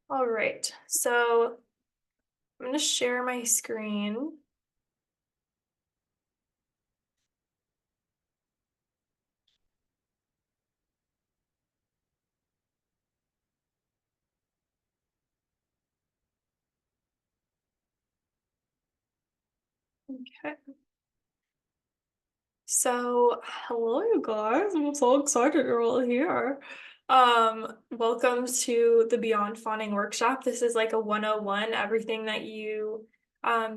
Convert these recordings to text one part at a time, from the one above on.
All right, so I'm going to share my screen. Okay. So, hello, you guys. I'm so excited you're all here. Welcome to the Beyond Fawning workshop. This is like a 101, everything that you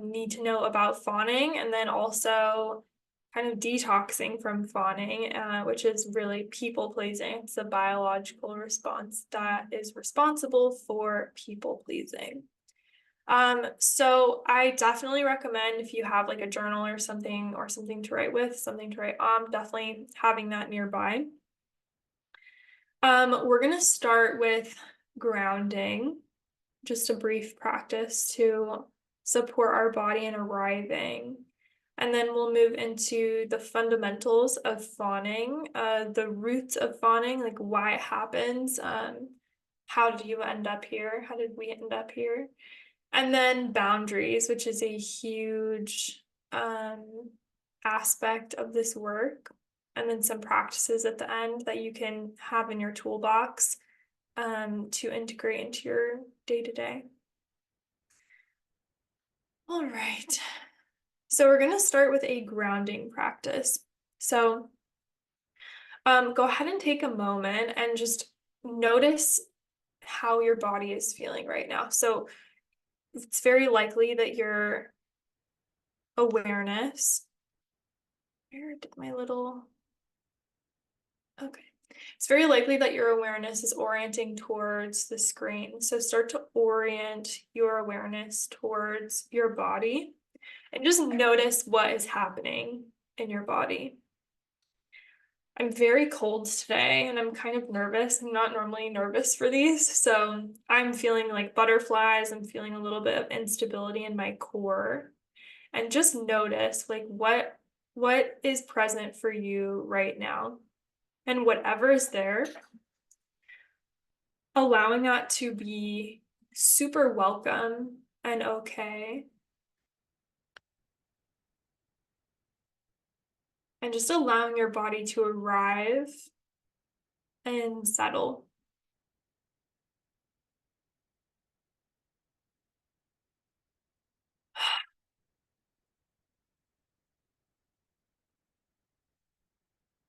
need to know about fawning, and then also kind of detoxing from fawning, which is really people pleasing. It's a biological response that is responsible for people pleasing. So I definitely recommend if you have like a journal or something to write with, something to write on, definitely having that nearby. We're gonna start with grounding, just a brief practice to support our body in arriving. And then we'll move into the fundamentals of fawning, the roots of fawning, like why it happens. How did you end up here? How did we end up here? And then boundaries, which is a huge aspect of this work. And then some practices at the end that you can have in your toolbox to integrate into your day to day. All right. So we're going to start with a grounding practice. So go ahead and take a moment and just notice how your body is feeling right now. So it's very likely that your awareness, where did my little, okay. It's very likely that your awareness is orienting towards the screen. So start to orient your awareness towards your body and just notice what is happening in your body. I'm very cold today and I'm kind of nervous. I'm not normally nervous for these. So I'm feeling like butterflies. I'm feeling a little bit of instability in my core. And just notice like what is present for you right now. And whatever is there, allowing that to be super welcome and okay. And just allowing your body to arrive and settle.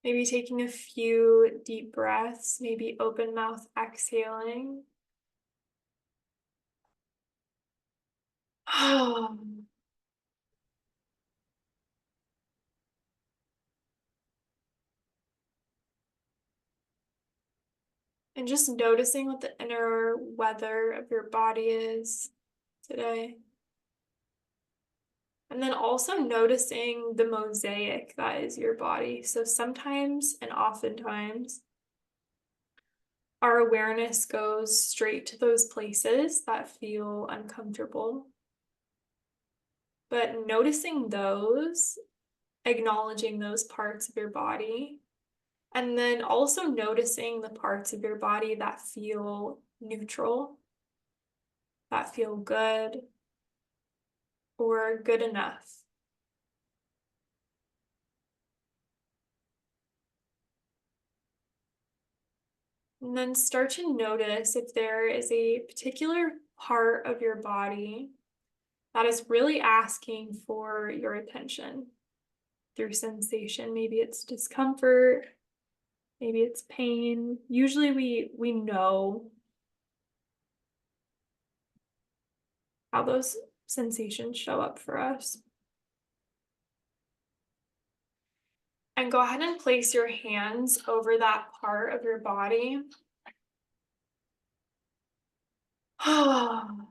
Maybe taking a few deep breaths, maybe open mouth exhaling. And just noticing what the inner weather of your body is today. And then also noticing the mosaic that is your body. So sometimes and oftentimes, our awareness goes straight to those places that feel uncomfortable. But noticing those, acknowledging those parts of your body, and then also noticing the parts of your body that feel neutral, that feel good, or good enough. And then start to notice if there is a particular part of your body that is really asking for your attention through sensation. Maybe it's discomfort, maybe it's pain. Usually we know how those sensations show up for us. And go ahead and place your hands over that part of your body. And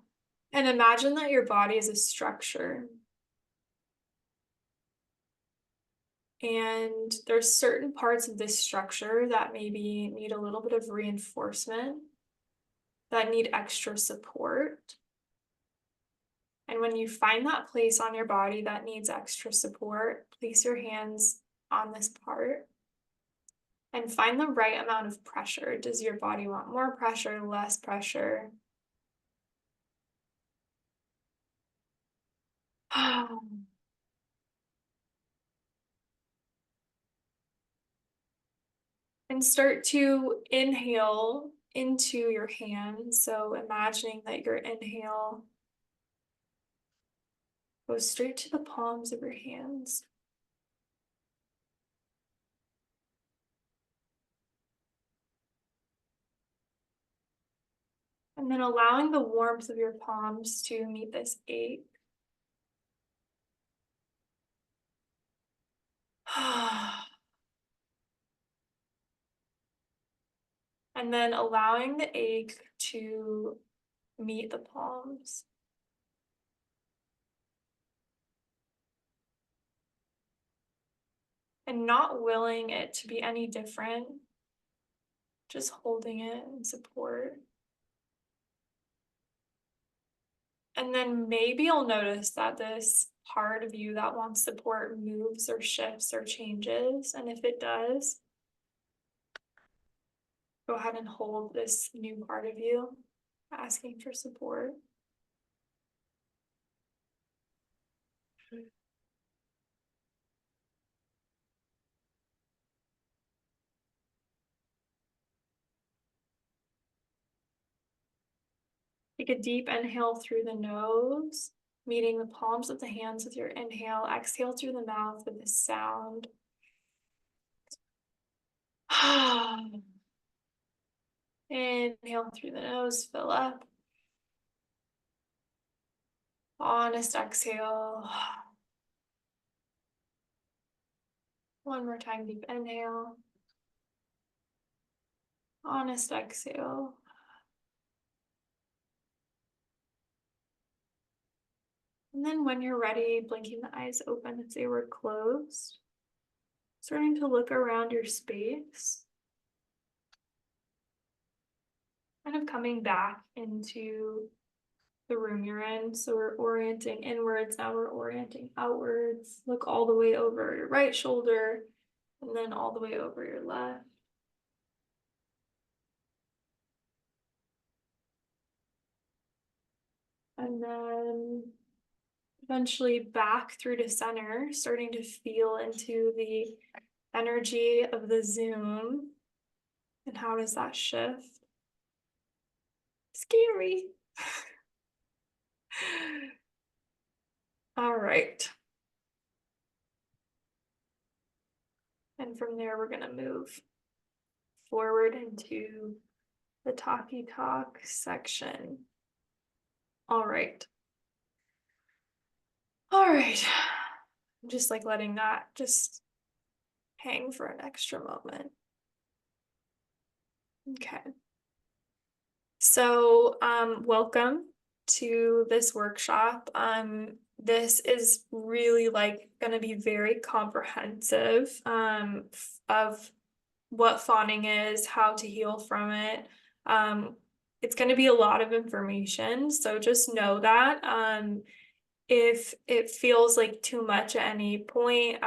imagine that your body is a structure. And there's certain parts of this structure that maybe need a little bit of reinforcement, that need extra support. And when you find that place on your body that needs extra support, place your hands on this part And find the right amount of pressure. Does your body want more pressure, less pressure? And start to inhale into your hands. So imagining that your inhale goes straight to the palms of your hands. And then allowing the warmth of your palms to meet this ache. And then allowing the ache to meet the palms. And not willing it to be any different, just holding it in support. And then maybe you'll notice that this part of you that wants support moves or shifts or changes. And if it does, go ahead and hold this new part of you asking for support. Take a deep inhale through the nose, meeting the palms of the hands with your inhale. Exhale through the mouth with a sound. Inhale through the nose, fill up. Honest exhale. One more time, deep inhale. Honest exhale. And then when you're ready, blinking the eyes open if they were closed. Starting to look around your space. Kind of coming back into the room you're in. So we're orienting inwards, now we're orienting outwards. Look all the way over your right shoulder and then all the way over your left. And then eventually back through to center, starting to feel into the energy of the Zoom. And how does that shift? Scary. All right. And from there, we're going to move forward into the talky talk section. All right. All right. I'm just like letting that just hang for an extra moment. Okay. So, welcome to this workshop. This is really like going to be very comprehensive of what fawning is, how to heal from it. It's going to be a lot of information, so just know that. If it feels like too much at any point,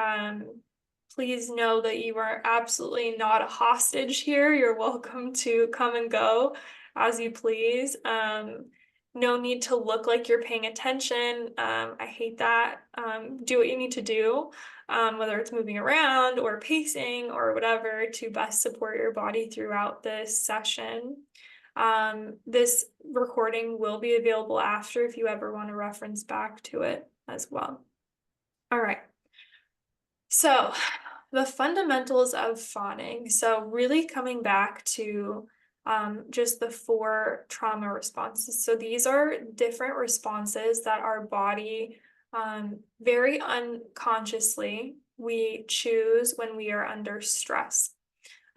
please know that you are absolutely not a hostage here. You're welcome to come and go as you please. No need to look like you're paying attention. I hate that. Do what you need to do, whether it's moving around or pacing or whatever to best support your body throughout this session. This recording will be available after if you ever want to reference back to it as well. All right. So the fundamentals of fawning. So really coming back to just the 4 trauma responses. So these are different responses that our body very unconsciously we choose when we are under stress.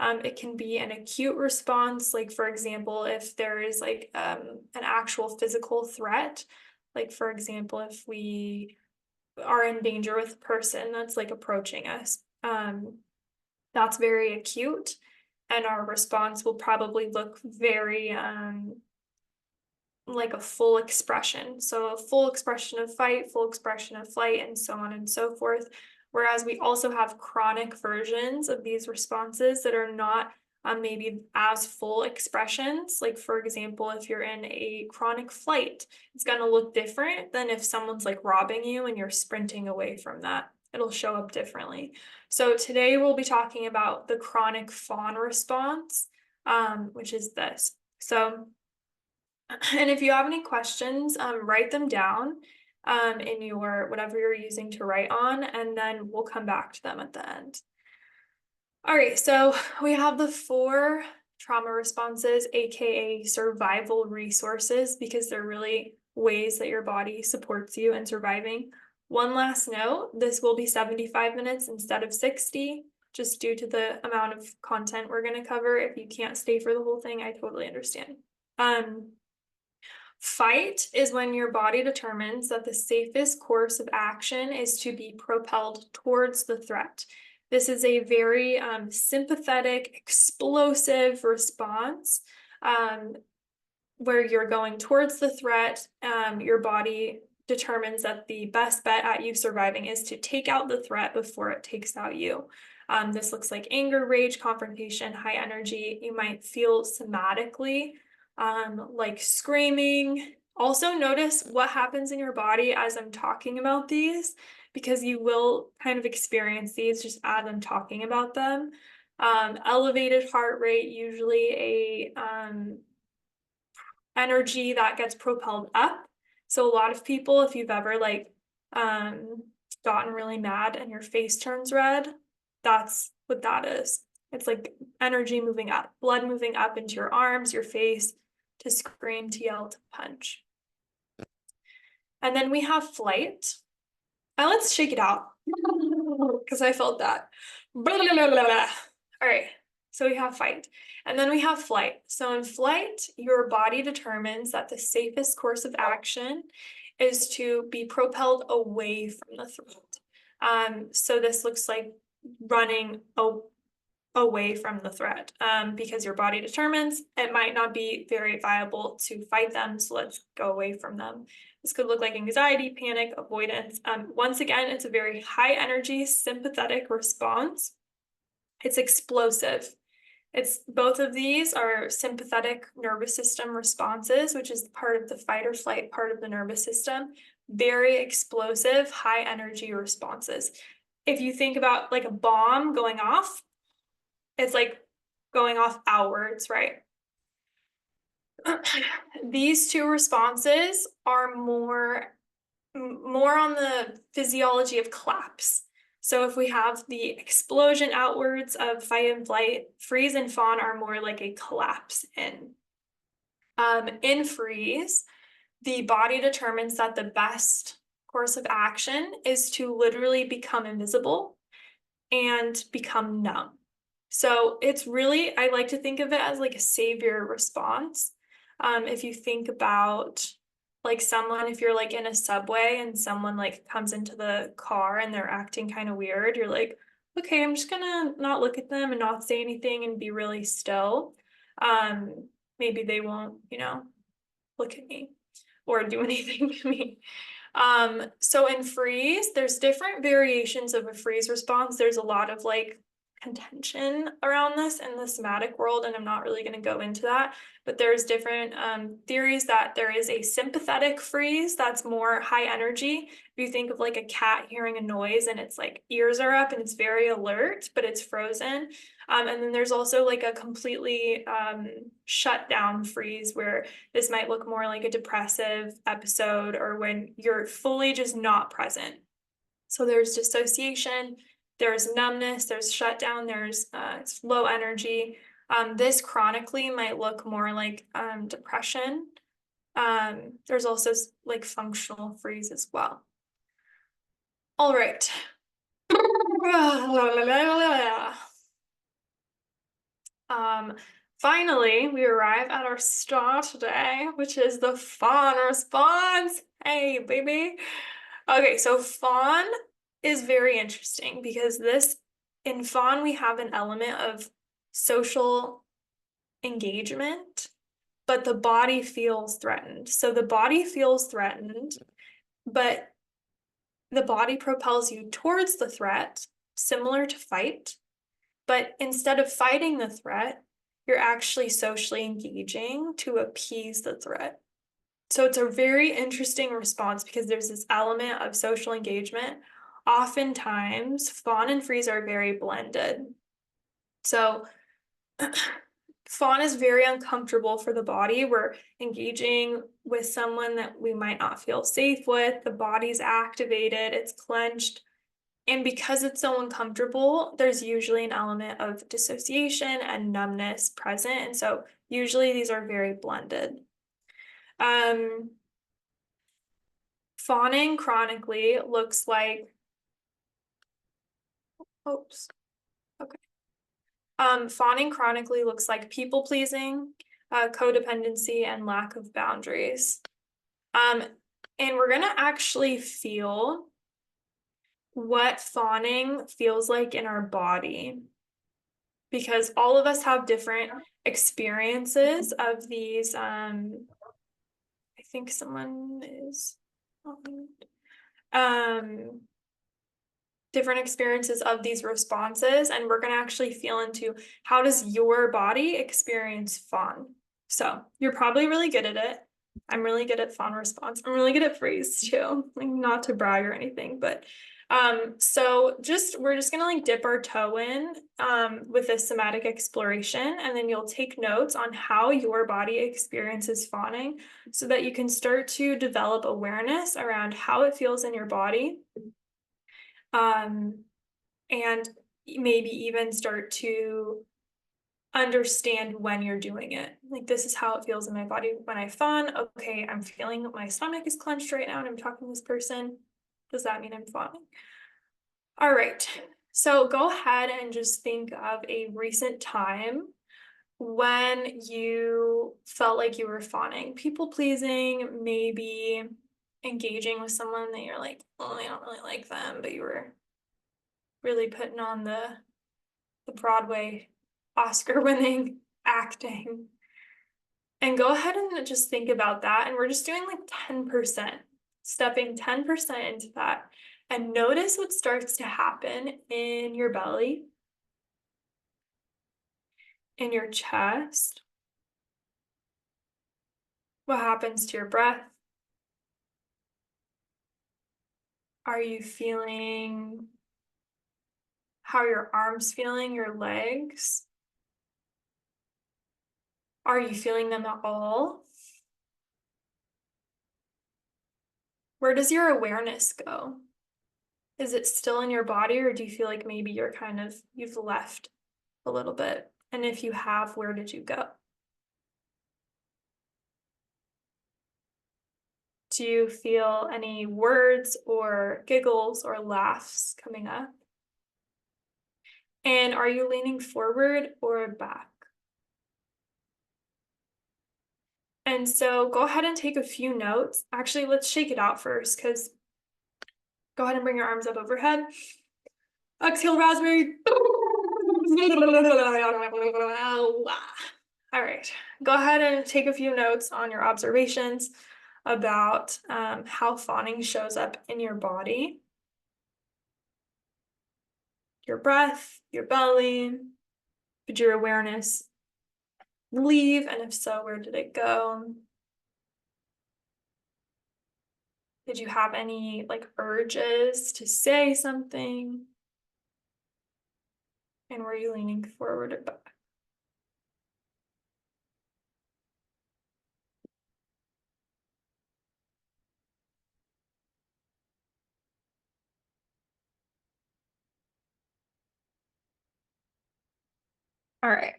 It can be an acute response, like for example, if there is like an actual physical threat, like for example, if we are in danger with a person that's like approaching us, that's very acute, and our response will probably look very like a full expression. So a full expression of fight, full expression of flight, and so on and so forth. Whereas we also have chronic versions of these responses that are not maybe as full expressions. Like, for example, if you're in a chronic flight, it's going to look different than if someone's like robbing you and you're sprinting away from that. It'll show up differently. So today we'll be talking about the chronic fawn response, which is this. So, and if you have any questions, write them down in your whatever you're using to write on, and then we'll come back to them at the end. All right, so we have the 4 trauma responses, aka survival resources, because they're really ways that your body supports you in surviving. One last note, this will be 75 minutes instead of 60, just due to the amount of content we're going to cover. If you can't stay for the whole thing, I totally understand. Fight is when your body determines that the safest course of action is to be propelled towards the threat. This is a very sympathetic, explosive response where you're going towards the threat. Your body determines that the best bet at you surviving is to take out the threat before it takes out you. This looks like anger, rage, confrontation, high energy. You might feel somatically like screaming. Also notice what happens in your body as I'm talking about these, because you will kind of experience these just as I'm talking about them. Elevated heart rate, usually a energy that gets propelled up. So a lot of people, if you've ever like gotten really mad and your face turns red, that's what that is. It's like energy moving up, blood moving up into your arms, your face, to scream, to yell, to punch. And then we have flight. Let's shake it out because I felt that. Blah, blah, blah, blah, blah. All right, so we have fight. And then we have flight. So in flight, your body determines that the safest course of action is to be propelled away from the threat. So this looks like running away from the threat, because your body determines it might not be very viable to fight them, so let's go away from them. This could look like anxiety, panic, avoidance. Once again, it's a very high energy, sympathetic response. It's explosive. Both of these are sympathetic nervous system responses, which is part of the fight or flight part of the nervous system. Very explosive, high energy responses. If you think about like a bomb going off, it's like going off outwards, right? These 2 responses are more on the physiology of collapse. So if we have the explosion outwards of fight and flight, freeze and fawn are more like a collapse in. In freeze, the body determines that the best course of action is to literally become invisible and become numb. So it's really, I like to think of it as like a savior response. If you think about like someone, if you're like in a subway and someone like comes into the car and they're acting kind of weird, you're like, okay, I'm just gonna not look at them and not say anything and be really still. Maybe they won't, look at me or do anything to me. So in freeze, there's different variations of a freeze response. There's a lot of like contention around this in the somatic world, and I'm not really going to go into that, but there's different theories that there is a sympathetic freeze that's more high energy. If you think of like a cat hearing a noise and its like ears are up and it's very alert, but it's frozen. And then there's also like a completely shut down freeze, where this might look more like a depressive episode or when you're fully just not present. So there's dissociation, there's numbness, there's shutdown, there's it's low energy. This chronically might look more like depression. There's also like functional freeze as well. All right. Finally, we arrive at our star today, which is the fawn response. Hey, baby. Okay, so fawn is very interesting because in fawn, we have an element of social engagement, but the body feels threatened. So the body feels threatened, but the body propels you towards the threat, similar to fight, but instead of fighting the threat, you're actually socially engaging to appease the threat. So it's a very interesting response because there's this element of social engagement. Oftentimes, fawn and freeze are very blended. So fawn is very uncomfortable for the body. We're engaging with someone that we might not feel safe with. The body's activated, it's clenched. And because it's so uncomfortable, there's usually an element of dissociation and numbness present. And so usually these are very blended. Fawning chronically looks like, oops, okay. Fawning chronically looks like people pleasing, codependency, and lack of boundaries. And we're gonna actually feel what fawning feels like in our body, because all of us have different experiences of these. I think someone is different experiences of these responses, and we're going to actually feel into how does your body experience fawn. So you're probably really good at it. I'm really good at fawn response. I'm really good at freeze too, like not to brag or anything, but so we're just gonna like dip our toe in with this somatic exploration, and then you'll take notes on how your body experiences fawning so that you can start to develop awareness around how it feels in your body. And maybe even start to understand when you're doing it. Like, this is how it feels in my body when I fawn. Okay, I'm feeling my stomach is clenched right now and I'm talking to this person. Does that mean I'm fawning? All right, so go ahead and just think of a recent time when you felt like you were fawning. People pleasing, maybe engaging with someone that you're like, oh, I don't really like them, but you were really putting on the Broadway Oscar winning acting. And go ahead and just think about that. And we're just doing like 10%, stepping 10% into that. And notice what starts to happen in your belly, in your chest. What happens to your breath? Are you feeling how your arms feeling, your legs? Are you feeling them at all? Where does your awareness go? Is it still in your body, or do you feel like maybe you've left a little bit? And if you have, where did you go? Do you feel any words or giggles or laughs coming up? And are you leaning forward or back? And so go ahead and take a few notes. Actually, let's shake it out first, because go ahead and bring your arms up overhead. Exhale, raspberry. All right, go ahead and take a few notes on your observations about how fawning shows up in your body, your breath, your belly. Did your awareness leave? And if so, where did it go? Did you have any like urges to say something? And were you leaning forward or back? All right.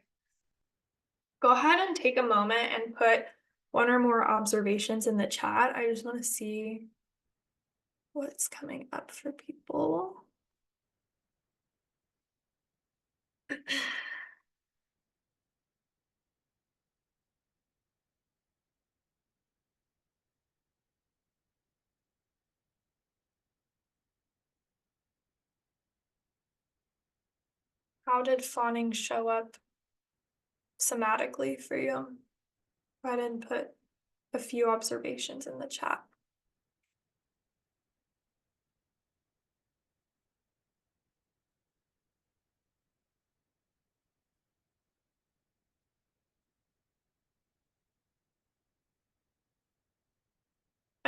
Go ahead and take a moment and put one or more observations in the chat. I just want to see what's coming up for people. How did fawning show up somatically for you? Go ahead and put a few observations in the chat.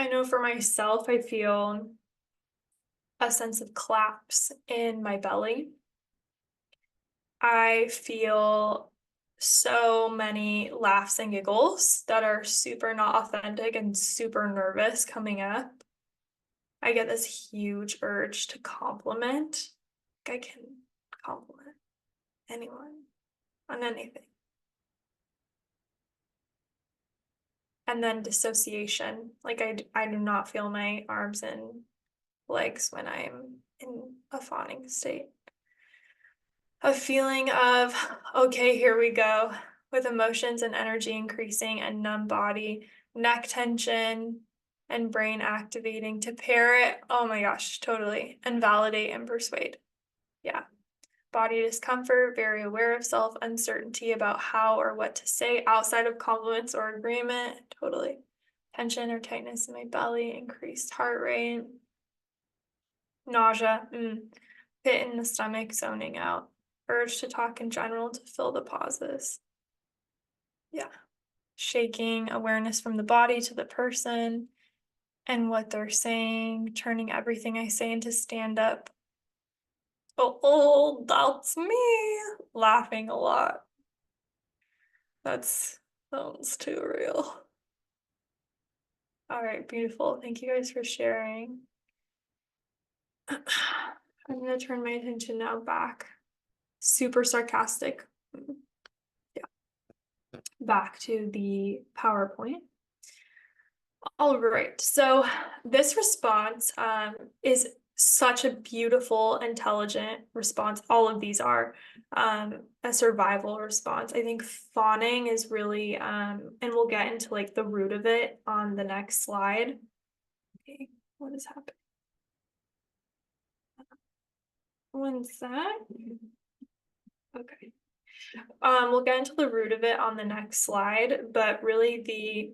I know for myself, I feel a sense of collapse in my belly. I feel so many laughs and giggles that are super not authentic and super nervous coming up. I get this huge urge to compliment. Like I can compliment anyone on anything. And then dissociation. Like I do not feel my arms and legs when I'm in a fawning state. A feeling of, okay, here we go, with emotions and energy increasing and numb body, neck tension, and brain activating to pair it. Oh my gosh, totally. And validate and persuade. Yeah. Body discomfort, very aware of self, uncertainty about how or what to say outside of compliments or agreement. Totally. Tension or tightness in my belly, increased heart rate, nausea, pit in the stomach, zoning out, urge to talk in general to fill the pauses. Yeah. Shaking, awareness from the body to the person and what they're saying, turning everything I say into stand up. Oh, that's me. Laughing a lot. That sounds too real. All right, beautiful. Thank you guys for sharing. I'm going to turn my attention now back. Super sarcastic. Yeah. Back to the PowerPoint. All right, so this response is such a beautiful, intelligent response. All of these are a survival response. I think fawning is really, and we'll get into like the root of it on the next slide. Okay, what is happening? One sec. Okay. We'll get into the root of it on the next slide, but really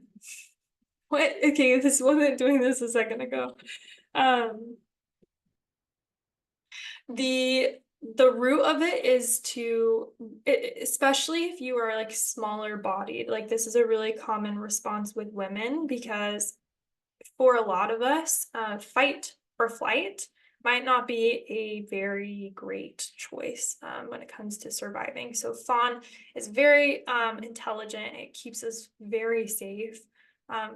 what? Okay, this wasn't doing this a second ago. The root of it is especially if you are like smaller bodied, like this is a really common response with women because for a lot of us, fight or flight might not be a very great choice when it comes to surviving. So fawn is very intelligent. It keeps us very safe.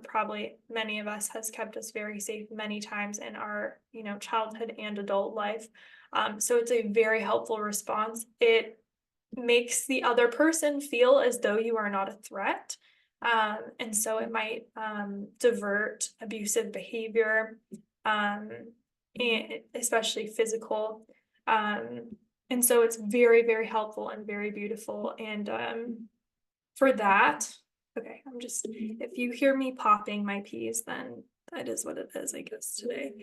Probably many of us has kept us very safe many times in our, childhood and adult life. So it's a very helpful response. It makes the other person feel as though you are not a threat. And so it might divert abusive behavior, and especially physical. And so it's very, very helpful and very beautiful. And for that, okay, if you hear me popping my peas, then that is what it is, I guess, today.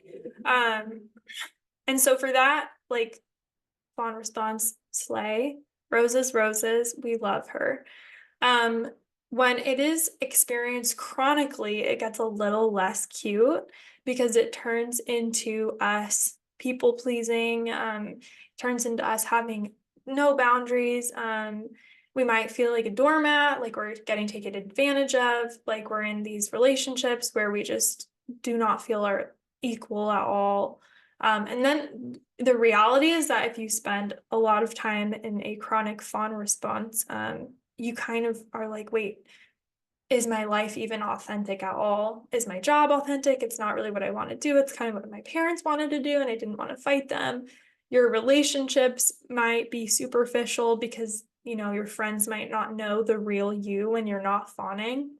And so for that, like, fawn response, slay, roses, roses, we love her. When it is experienced chronically, it gets a little less cute because it turns into us people pleasing, turns into us having no boundaries. We might feel like a doormat, like we're getting taken advantage of, like we're in these relationships where we just do not feel our equal at all. And then the reality is that if you spend a lot of time in a chronic fawn response, you kind of are like, wait, is my life even authentic at all? Is my job authentic? It's not really what I want to do. It's kind of what my parents wanted to do, and I didn't want to fight them. Your relationships might be superficial because, your friends might not know the real you when you're not fawning.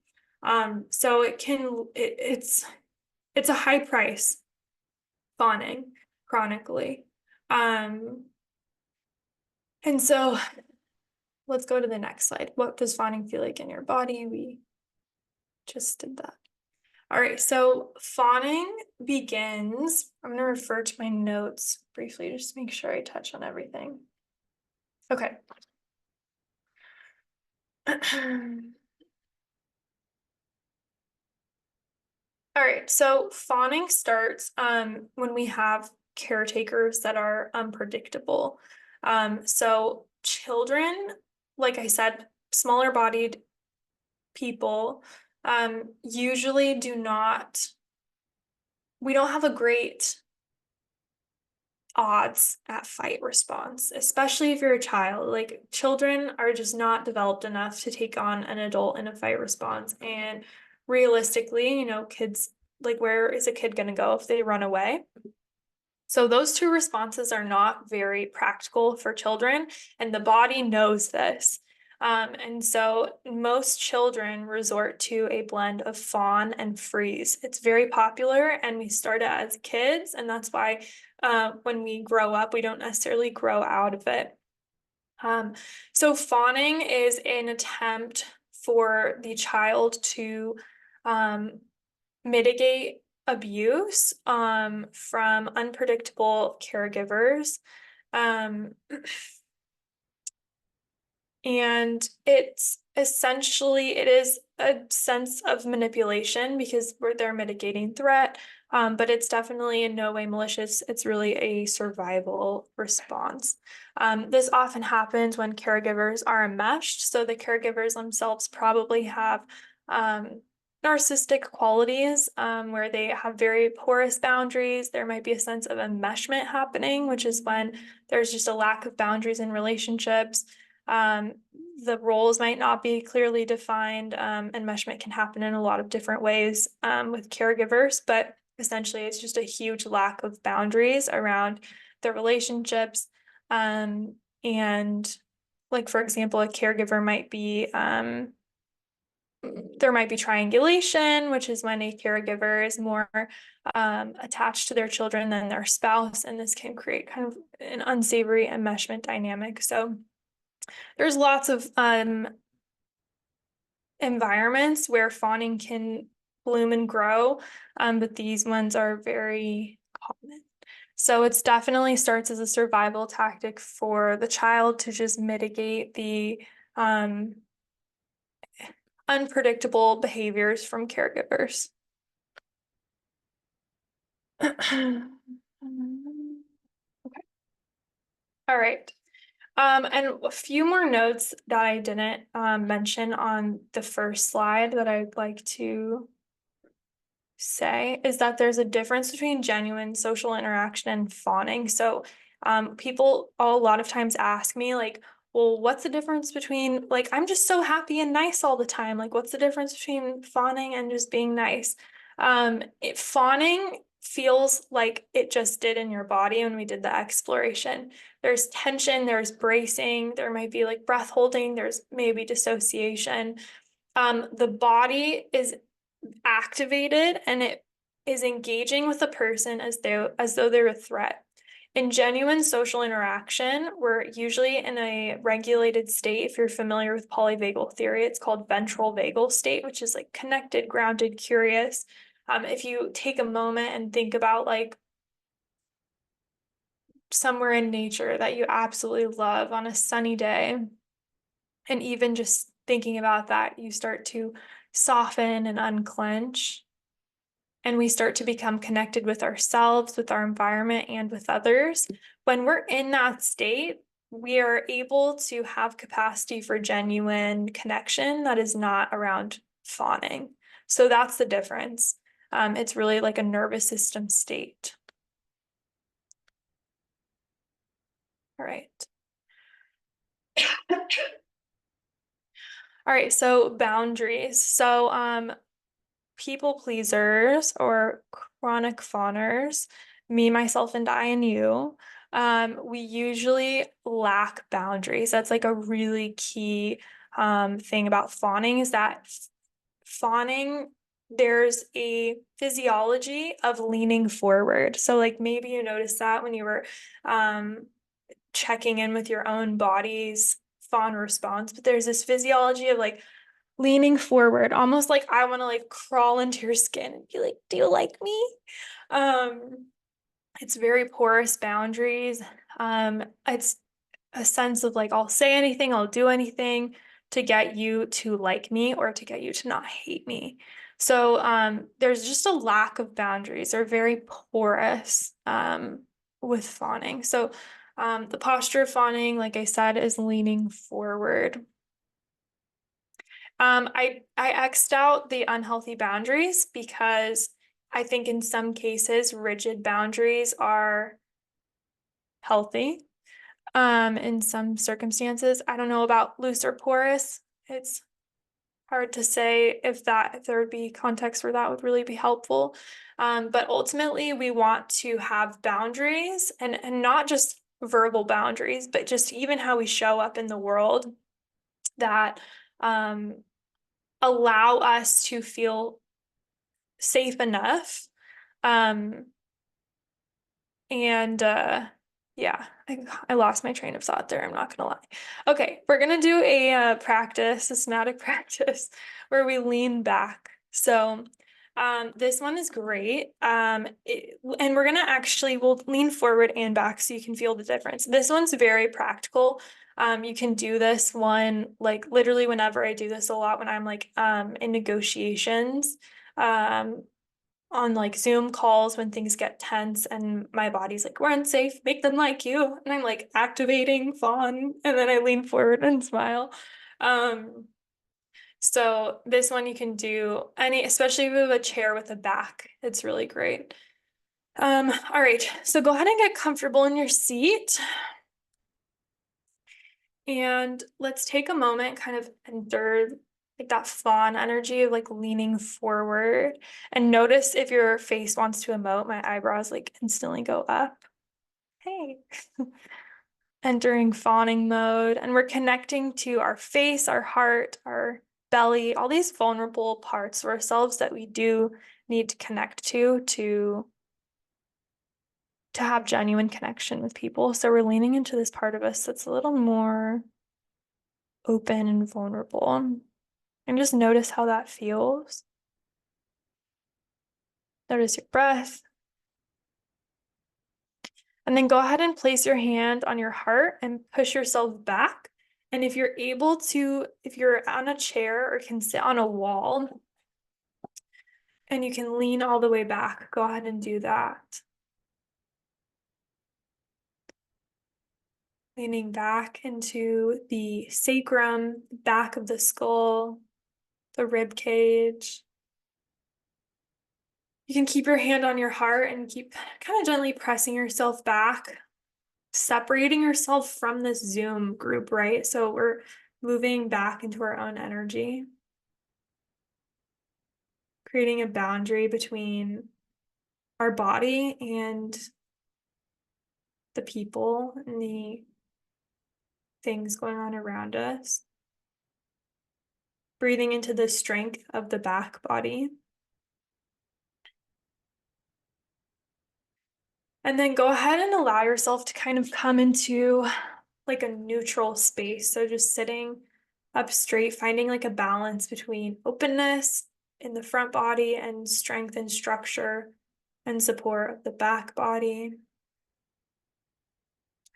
So it's a high price fawning chronically. And so let's go to the next slide. What does fawning feel like in your body? We just did that. All right, so fawning begins, I'm going to refer to my notes briefly, just to make sure I touch on everything. Okay. All right, so fawning starts when we have caretakers that are unpredictable. So children, like I said, smaller bodied people usually do not we don't have a great odds at fight response, especially if you're a child. Like children are just not developed enough to take on an adult in a fight response. And realistically, kids, like where is a kid going to go if they run away? So those two responses are not very practical for children, and the body knows this. And so most children resort to a blend of fawn and freeze. It's very popular, and we start it as kids, and that's why when we grow up, we don't necessarily grow out of it. Um, so fawning is an attempt for the child to um, mitigate abuse from unpredictable caregivers. Um, and it is a sense of manipulation because they're mitigating threat. But it's definitely in no way malicious. It's really a survival response. This often happens when caregivers are enmeshed. So the caregivers themselves probably have narcissistic qualities where they have very porous boundaries. There might be a sense of enmeshment happening, which is when there's just a lack of boundaries in relationships. Um, the roles might not be clearly defined. Enmeshment can happen in a lot of different ways with caregivers, but essentially it's just a huge lack of boundaries around the relationships. And like, for example, a caregiver might be, there might be triangulation, which is when a caregiver is more attached to their children than their spouse, and this can create kind of an unsavory enmeshment dynamic. So there's lots of environments where fawning can bloom and grow, but these ones are very common. So it's definitely starts as a survival tactic for the child to just mitigate the unpredictable behaviors from caregivers. Okay. All right. And a few more notes that I didn't mention on the first slide that I'd like to say is that there's a difference between genuine social interaction and fawning. So people a lot of times ask me like, well, what's the difference between like I'm just so happy and nice all the time? Like, what's the difference between fawning and just being nice? Fawning feels like it just did in your body when we did the exploration. There's tension, there's bracing, there might be like breath holding, there's maybe dissociation. The body is activated and it is engaging with the person as though they're a threat. In genuine social interaction, we're usually in a regulated state. If you're familiar with polyvagal theory, it's called ventral vagal state, which is like connected, grounded, curious. If you take a moment and think about like somewhere in nature that you absolutely love on a sunny day, and even just thinking about that, you start to soften and unclench. And we start to become connected with ourselves, with our environment, and with others. When we're in that state, we are able to have capacity for genuine connection that is not around fawning. So that's the difference. It's really like a nervous system state. All right. All right, so boundaries. So people pleasers or chronic fawners, me, myself, and I and you, we usually lack boundaries. That's like a really key thing about fawning is that fawning, there's a physiology of leaning forward. So like maybe you noticed that when you were checking in with your own body's fawn response, but there's this physiology of like leaning forward, almost like I want to like crawl into your skin and be like, do you like me? Um, it's very porous boundaries. It's a sense of like, I'll say anything, I'll do anything to get you to like me or to get you to not hate me. So there's just a lack of boundaries. They're very porous with fawning. So the posture of fawning, like I said, is leaning forward. I X'd out the unhealthy boundaries because I think in some cases, rigid boundaries are healthy. In some circumstances, I don't know about loose or porous. It's hard to say if there would be context where that would really be helpful. But ultimately, we want to have boundaries and not just verbal boundaries, but just even how we show up in the world that um, allow us to feel safe enough. Um, and yeah, I lost my train of thought there. I'm not gonna lie. Okay, we're gonna do a somatic practice where we lean back. So this one is great. And we're gonna we'll lean forward and back so you can feel the difference. This one's very practical. You can do this one like literally whenever. I do this a lot when I'm like in negotiations. Um, on like Zoom calls when things get tense and my body's like, we're unsafe, make them like you. And I'm like activating fawn, and then I lean forward and smile. Um, so this one you can do especially if you have a chair with a back. It's really great. All right, so go ahead and get comfortable in your seat. And let's take a moment, kind of enter like that fawn energy of like leaning forward, and notice if your face wants to emote. My eyebrows like instantly go up. Hey. Entering fawning mode, and we're connecting to our face, our heart, our belly, all these vulnerable parts of ourselves that we do need to connect to have genuine connection with people. So we're leaning into this part of us that's a little more open and vulnerable. And just notice how that feels. Notice your breath. And then go ahead and place your hand on your heart and push yourself back. And if you're able to, if you're on a chair or can sit on a wall and you can lean all the way back, go ahead and do that. Leaning back into the sacrum, back of the skull, the rib cage. You can keep your hand on your heart and keep kind of gently pressing yourself back, separating yourself from this Zoom group, right? So we're moving back into our own energy, creating a boundary between our body and the people and the things going on around us. Breathing into the strength of the back body. And then go ahead and allow yourself to kind of come into like a neutral space. So just sitting up straight, finding like a balance between openness in the front body and strength and structure and support of the back body.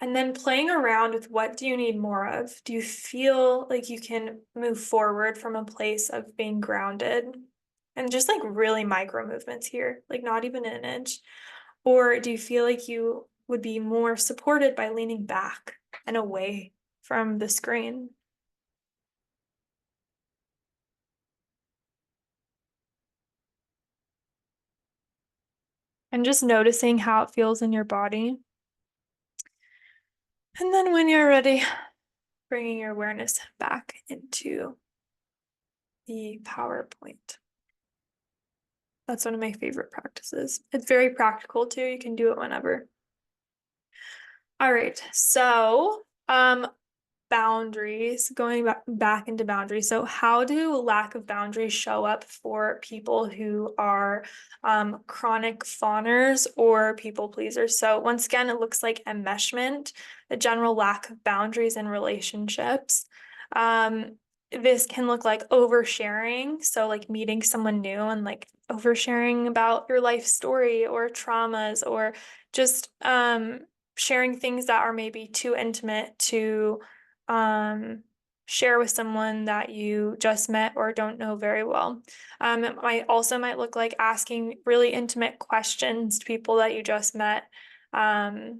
And then playing around with what do you need more of? Do you feel like you can move forward from a place of being grounded? And just like really micro movements here, like not even an inch. Or do you feel like you would be more supported by leaning back and away from the screen? And just noticing how it feels in your body. And then when you're ready, bringing your awareness back into the PowerPoint. That's one of my favorite practices. It's very practical too. You can do it whenever. All right. So, boundaries, going back into boundaries. So how do lack of boundaries show up for people who are chronic fawners or people pleasers? So once again, it looks like enmeshment, the general lack of boundaries in relationships. This can look like oversharing. So like meeting someone new and like oversharing about your life story or traumas, or just sharing things that are maybe too intimate to share with someone that you just met or don't know very well. It might look like asking really intimate questions to people that you just met. I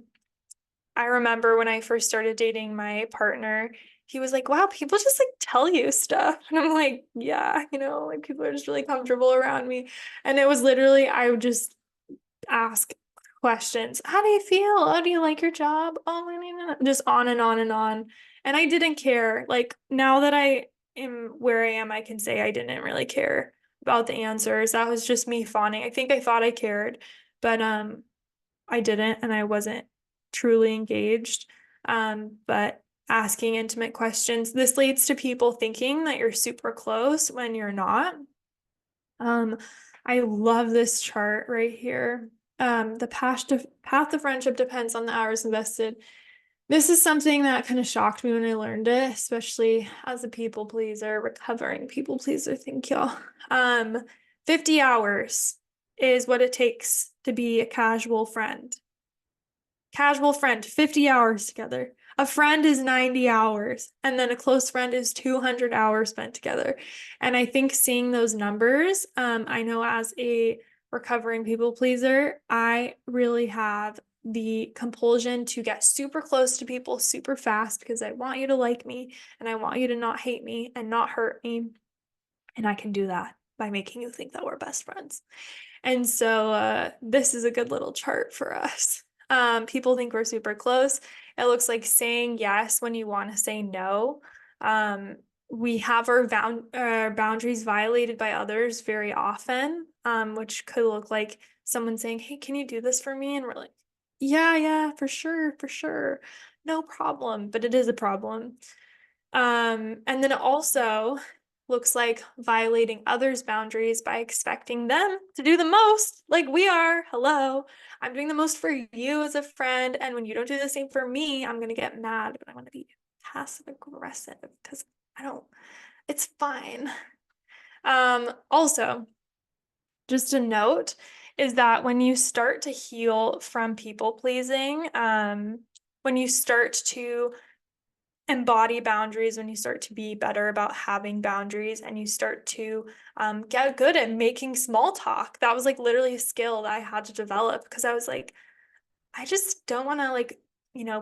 remember when I first started dating my partner, he was like, wow, people just like tell you stuff. And I'm like, yeah, you know, like people are just really comfortable around me. And it was literally, I would just ask questions. How do you feel? Oh, do you like your job? Oh, just on and on and on. And I didn't care. Like now that I am where I am, I can say I didn't really care about the answers. That was just me fawning. I think I thought I cared, but I didn't, and I wasn't truly engaged. But asking intimate questions, this leads to people thinking that you're super close when you're not. Um, I love this chart right here. The path of friendship depends on the hours invested. This is something that kind of shocked me when I learned it, especially as a people pleaser, recovering people pleaser. Thank y'all. 50 hours is what it takes to be a casual friend. Casual friend, 50 hours together. A friend is 90 hours, and then a close friend is 200 hours spent together. And I think seeing those numbers, I know as a recovering people pleaser, I really have the compulsion to get super close to people super fast because I want you to like me and I want you to not hate me and not hurt me. And I can do that by making you think that we're best friends. And so this is a good little chart for us. People think we're super close. It looks like saying yes when you want to say no. We have our boundaries violated by others very often, which could look like someone saying, hey, can you do this for me? And we're like, yeah, for sure, for sure. No problem. But it is a problem. And then it also looks like violating others' boundaries by expecting them to do the most, like we are. Hello, I'm doing the most for you as a friend, and when you don't do the same for me, I'm gonna get mad, but I want to be passive aggressive because I don't, it's fine. Also, just a note is that when you start to heal from people pleasing, when you start to embody boundaries, when you start to be better about having boundaries and you start to get good at making small talk. That was like literally a skill that I had to develop because I was like, I just don't want to like,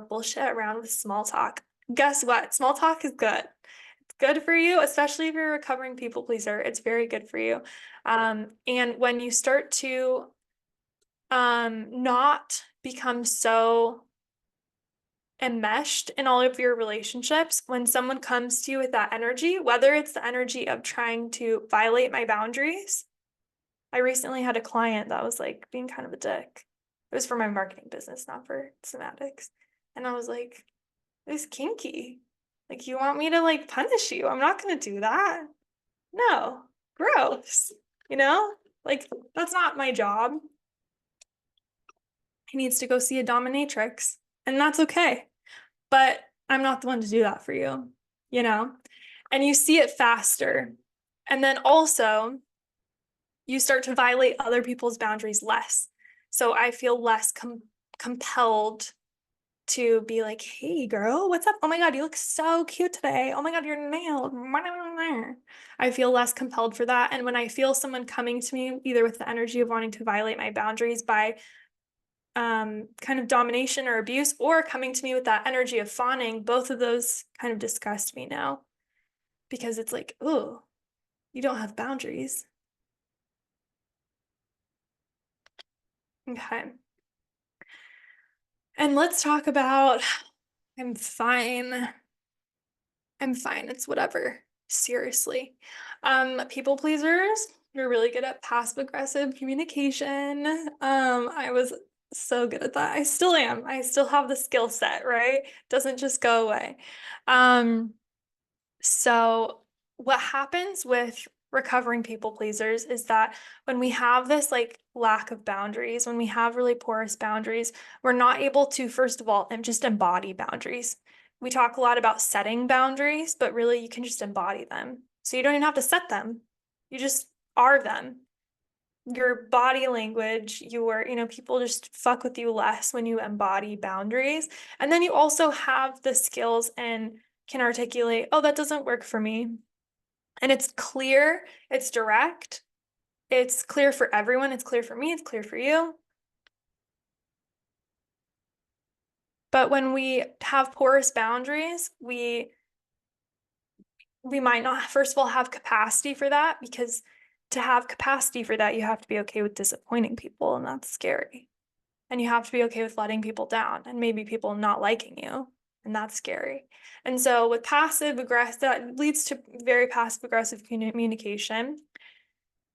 bullshit around with small talk. Guess what? Small talk is good. It's good for you, especially if you're a recovering people pleaser. It's very good for you. And when you start to not become so enmeshed in all of your relationships, when someone comes to you with that energy, whether it's the energy of trying to violate my boundaries. I recently had a client that was like being kind of a dick. It was for my marketing business, not for somatics. And I was like, it's kinky. Like, you want me to like punish you? I'm not going to do that. No, gross. You know, like, that's not my job. He needs to go see a dominatrix, and that's okay. But I'm not the one to do that for you, you know? And you see it faster. And then also, you start to violate other people's boundaries less. So I feel less compelled to be like, hey, girl, what's up? Oh my God, you look so cute today. Oh my God, you're nailed. I feel less compelled for that. And when I feel someone coming to me, either with the energy of wanting to violate my boundaries by kind of domination or abuse, or coming to me with that energy of fawning, both of those kind of disgust me now because it's like, oh, you don't have boundaries. Okay. And let's talk about I'm fine. I'm fine. It's whatever. Seriously. People pleasers, you're really good at passive aggressive communication. I was so good at that. I still am. I still have the skill set, right? Doesn't just go away. So what happens with recovering people pleasers is that when we have this like lack of boundaries, when we have really porous boundaries, we're not able to, first of all, and just embody boundaries. We talk a lot about setting boundaries, but really you can just embody them. So you don't even have to set them. You just are them. Your body language, people just fuck with you less when you embody boundaries. And then you also have the skills and can articulate, oh, that doesn't work for me. And it's clear, it's direct, it's clear for everyone, it's clear for me, it's clear for you. But when we have porous boundaries, we we might not, first of all, have capacity for that, because to have capacity for that, you have to be okay with disappointing people, and that's scary. And you have to be okay with letting people down and maybe people not liking you, and that's scary. And so with passive aggressive, that leads to very passive aggressive communication.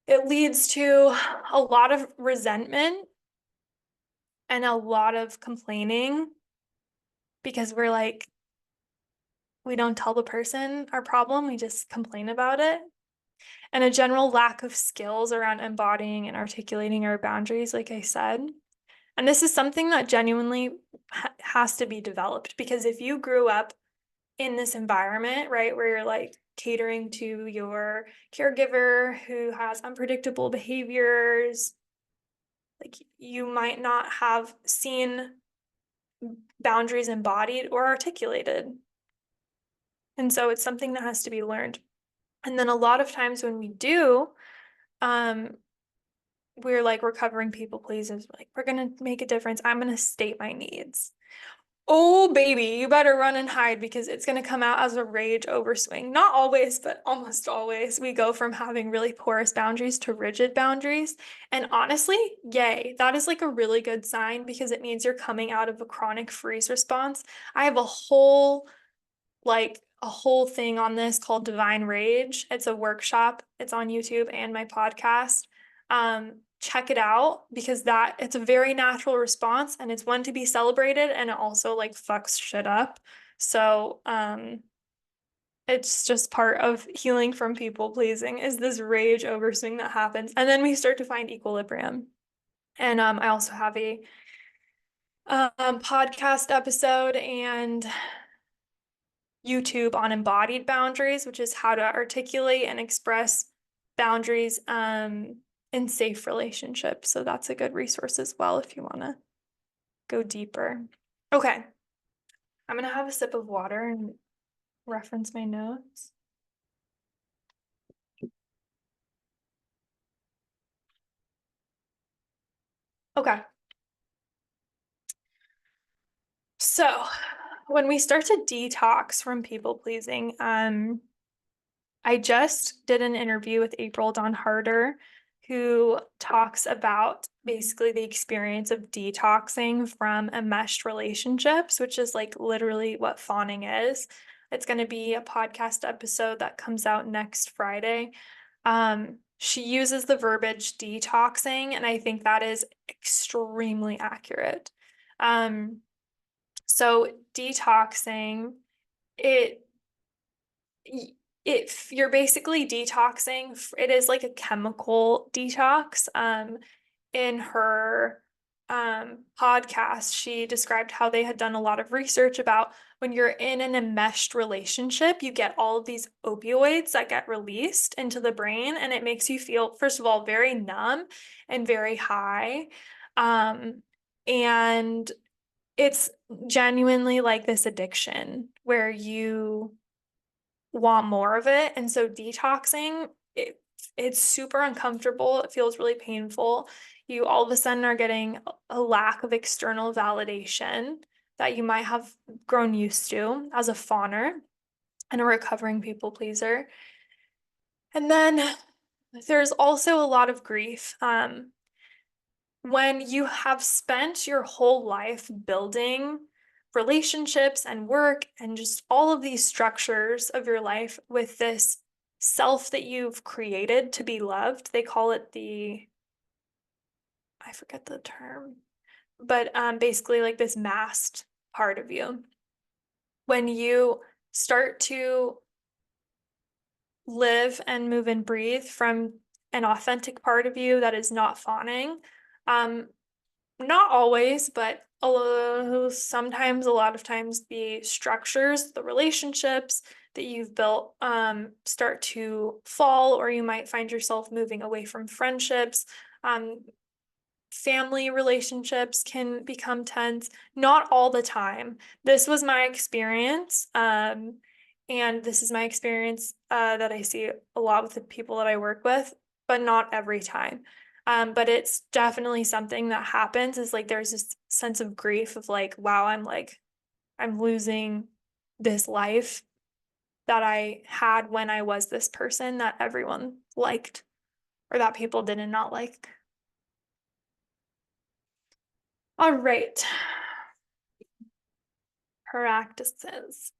It leads to a lot of resentment and a lot of complaining, because we're like, we don't tell the person our problem, we just complain about it. And a general lack of skills around embodying and articulating our boundaries, like I said. And this is something that genuinely has to be developed, because if you grew up in this environment, right, where you're like catering to your caregiver who has unpredictable behaviors, like you might not have seen boundaries embodied or articulated. And so it's something that has to be learned. And then a lot of times when we do, we're like recovering people pleasers, like, we're gonna make a difference. I'm gonna state my needs. Oh, baby, you better run and hide, because it's going to come out as a rage overswing. Not always, but almost always. We go from having really porous boundaries to rigid boundaries. And honestly, yay, that is like a really good sign, because it means you're coming out of a chronic freeze response. I have a whole thing on this called Divine Rage. It's a workshop. It's on YouTube and my podcast. Check it out, because it's a very natural response, and it's one to be celebrated, and it also like fucks shit up. So it's just part of healing from people pleasing, is this rage overswing that happens, and then we start to find equilibrium. And I also have a podcast episode and YouTube on embodied boundaries, which is how to articulate and express boundaries in safe relationships. So that's a good resource as well if you want to go deeper. Okay, I'm gonna have a sip of water and reference my notes. Okay. So when we start to detox from people pleasing, I just did an interview with April Dawn Harder, who talks about basically the experience of detoxing from enmeshed relationships, which is like literally what fawning is. It's going to be a podcast episode that comes out next Friday. She uses the verbiage detoxing, and I think that is extremely accurate. So detoxing, it if you're basically detoxing, it is like a chemical detox. In her podcast, she described how they had done a lot of research about when you're in an enmeshed relationship, you get all of these opioids that get released into the brain, and it makes you feel, first of all, very numb and very high. And it's genuinely like this addiction where you want more of it. And so detoxing, it's super uncomfortable. It feels really painful. You all of a sudden are getting a lack of external validation that you might have grown used to as a fawner and a recovering people pleaser. And then there's also a lot of grief. When you have spent your whole life building relationships and work and just all of these structures of your life with this self that you've created to be loved, they call it I forget the term, but basically like this masked part of you. When you start to live and move and breathe from an authentic part of you that is not fawning, not always, but sometimes, a lot of times, the structures, the relationships that you've built start to fall, or you might find yourself moving away from friendships. Family relationships can become tense, not all the time. This was my experience. And this is my experience that I see a lot with the people that I work with, but not every time. But it's definitely something that happens, is like there's this sense of grief of like, wow, I'm losing this life that I had when I was this person that everyone liked or that people did not like. All right. Practices.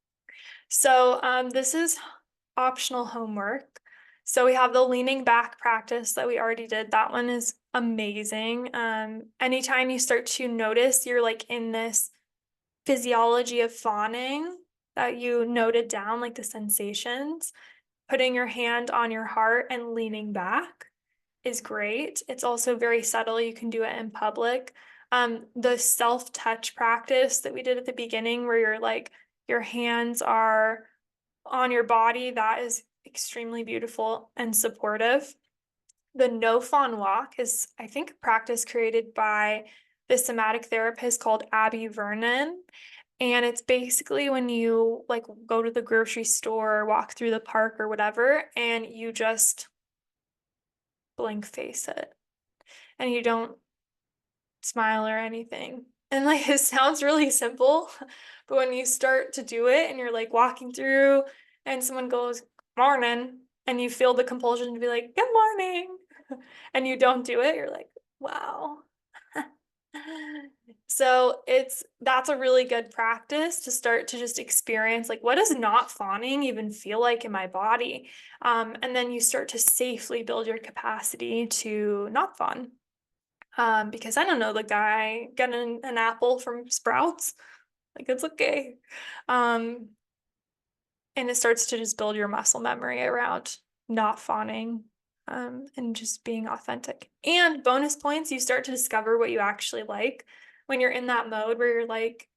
So this is optional homework. So we have the leaning back practice that we already did. That one is amazing. Anytime you start to notice you're like in this physiology of fawning that you noted down, like the sensations, putting your hand on your heart and leaning back is great. It's also very subtle. You can do it in public. The self-touch practice that we did at the beginning, where you're like, your hands are on your body, that is extremely beautiful and supportive. The no fawn walk is, I think, a practice created by the somatic therapist called Abby Vernon. And it's basically when you like go to the grocery store, walk through the park or whatever, and you just blank face it. And you don't smile or anything. And like it sounds really simple, but when you start to do it and you're like walking through and someone goes, morning, and you feel the compulsion to be like, good morning, and you don't do it, you're like, wow. So that's a really good practice to start to just experience like what does not fawning even feel like in my body? And then you start to safely build your capacity to not fawn. Because I don't know, the guy getting an apple from Sprouts, like it's okay. Um, and it starts to just build your muscle memory around not fawning, and just being authentic. And bonus points, you start to discover what you actually like when you're in that mode where you're like,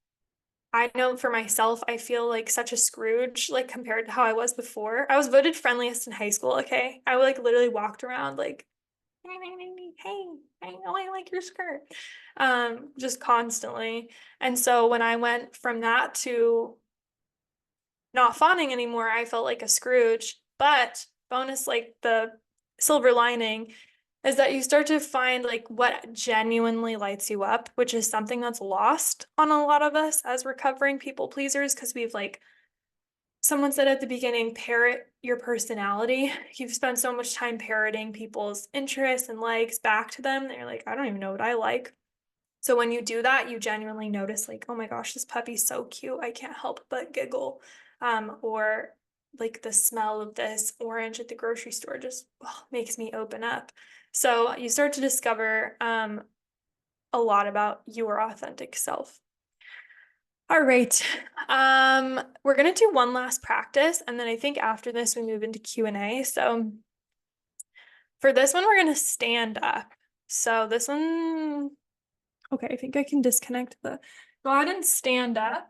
I know for myself, I feel like such a Scrooge, like compared to how I was before. I was voted friendliest in high school, okay? I like literally walked around like, hey, I know I like your skirt. Just constantly. And so when I went from that to not fawning anymore, I felt like a Scrooge. But bonus, like the silver lining is that you start to find like what genuinely lights you up, which is something that's lost on a lot of us as recovering people pleasers because we've like someone said at the beginning, parrot your personality. You've spent so much time parroting people's interests and likes back to them that you're like, I don't even know what I like. So when you do that, you genuinely notice like, oh my gosh, this puppy's so cute. I can't help but giggle. Or like the smell of this orange at the grocery store just makes me open up. So you start to discover a lot about your authentic self. All right. We're gonna do one last practice, and then I think after this we move into Q&A. So for this one, we're gonna stand up. So this one, okay, I think I can disconnect go ahead and stand up.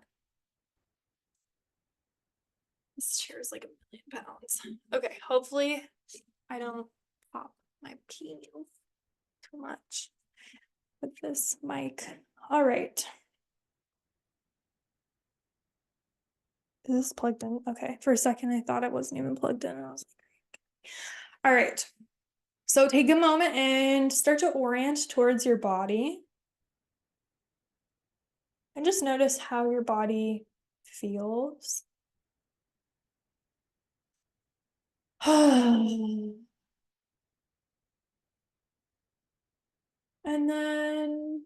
This chair is like 1,000,000 pounds. Okay, hopefully I don't pop my pee too much with this mic. All right. Is this plugged in? Okay, for a second I thought it wasn't even plugged in. I was like, all right. So take a moment and start to orient towards your body. And just notice how your body feels. And then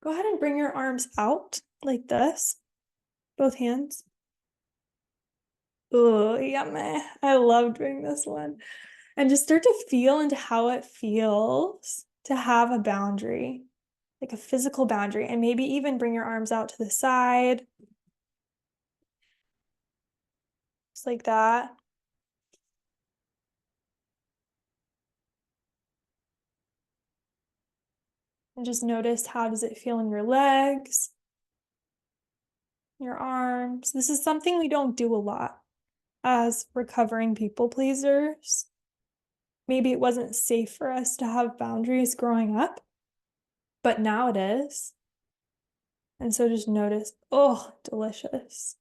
go ahead and bring your arms out like this, both hands. Oh, yummy. I love doing this one. And just start to feel into how it feels to have a boundary, like a physical boundary, and maybe even bring your arms out to the side, just like that. And just notice how does it feel in your legs, your arms. This is something we don't do a lot as recovering people pleasers. Maybe it wasn't safe for us to have boundaries growing up, but now it is. And so just notice, oh, delicious.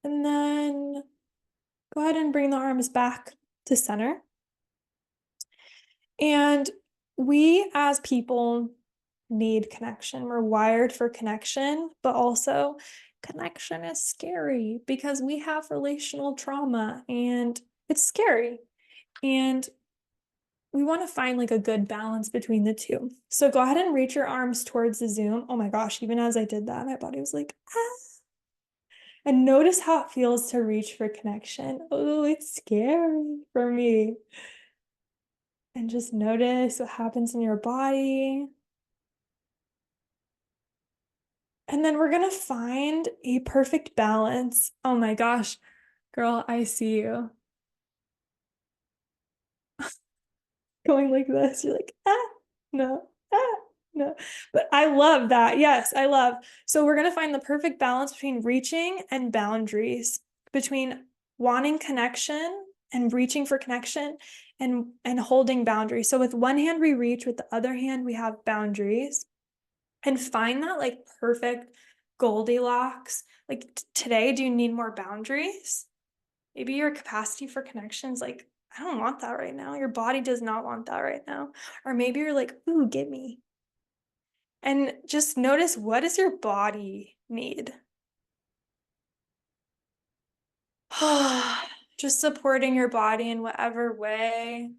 And then go ahead and bring the arms back to center. And we as people need connection. We're wired for connection, but also connection is scary because we have relational trauma and it's scary. And we want to find like a good balance between the two. So go ahead and reach your arms towards the Zoom. Oh my gosh, even as I did that, my body was like, ah. And notice how it feels to reach for connection. Oh, it's scary for me. And just notice what happens in your body. And then we're going to find a perfect balance. Oh my gosh, girl, I see you going like this. You're like, no, no. But I love that. Yes, I love. So we're going to find the perfect balance between reaching and boundaries, between wanting connection and reaching for connection and holding boundaries. So with one hand we reach, with the other hand we have boundaries. And find that like perfect Goldilocks. Like today, do you need more boundaries? Maybe your capacity for connections, like, I don't want that right now. Your body does not want that right now. Or maybe you're like, ooh, give me. And just notice, what does your body need? Just supporting your body in whatever way.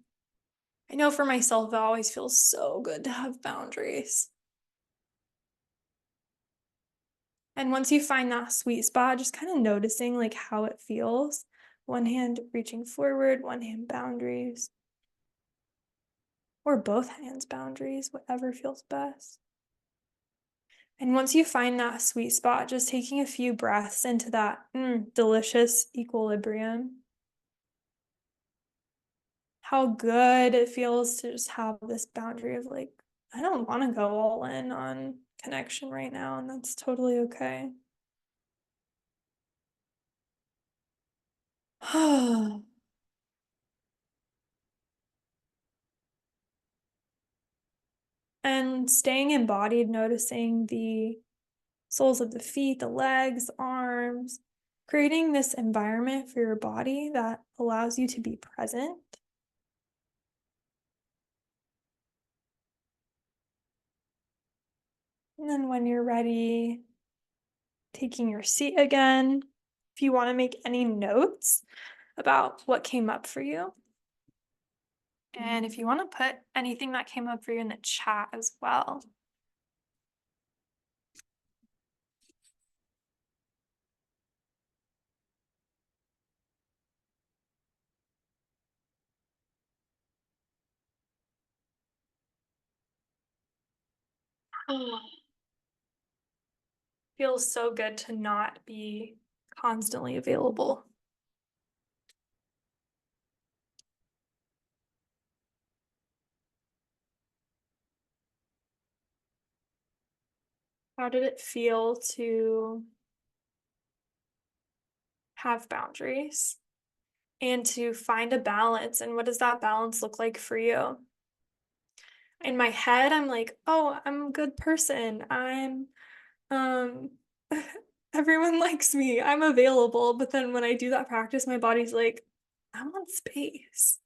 I know for myself, it always feels so good to have boundaries. And once you find that sweet spot, just kind of noticing like how it feels. One hand reaching forward, one hand boundaries, or both hands boundaries, whatever feels best. And once you find that sweet spot, just taking a few breaths into that delicious equilibrium. How good it feels to just have this boundary of like, I don't want to go all in on connection right now, and that's totally okay. And staying embodied, noticing the soles of the feet, the legs, arms, creating this environment for your body that allows you to be present. And then when you're ready, taking your seat again. If you want to make any notes about what came up for you. And if you want to put anything that came up for you in the chat as well. Feels so good to not be constantly available. How did it feel to have boundaries and to find a balance? And what does that balance look like for you? In my head, I'm like, oh, I'm a good person. Um, everyone likes me. I'm available. But then when I do that practice, my body's like, I want space.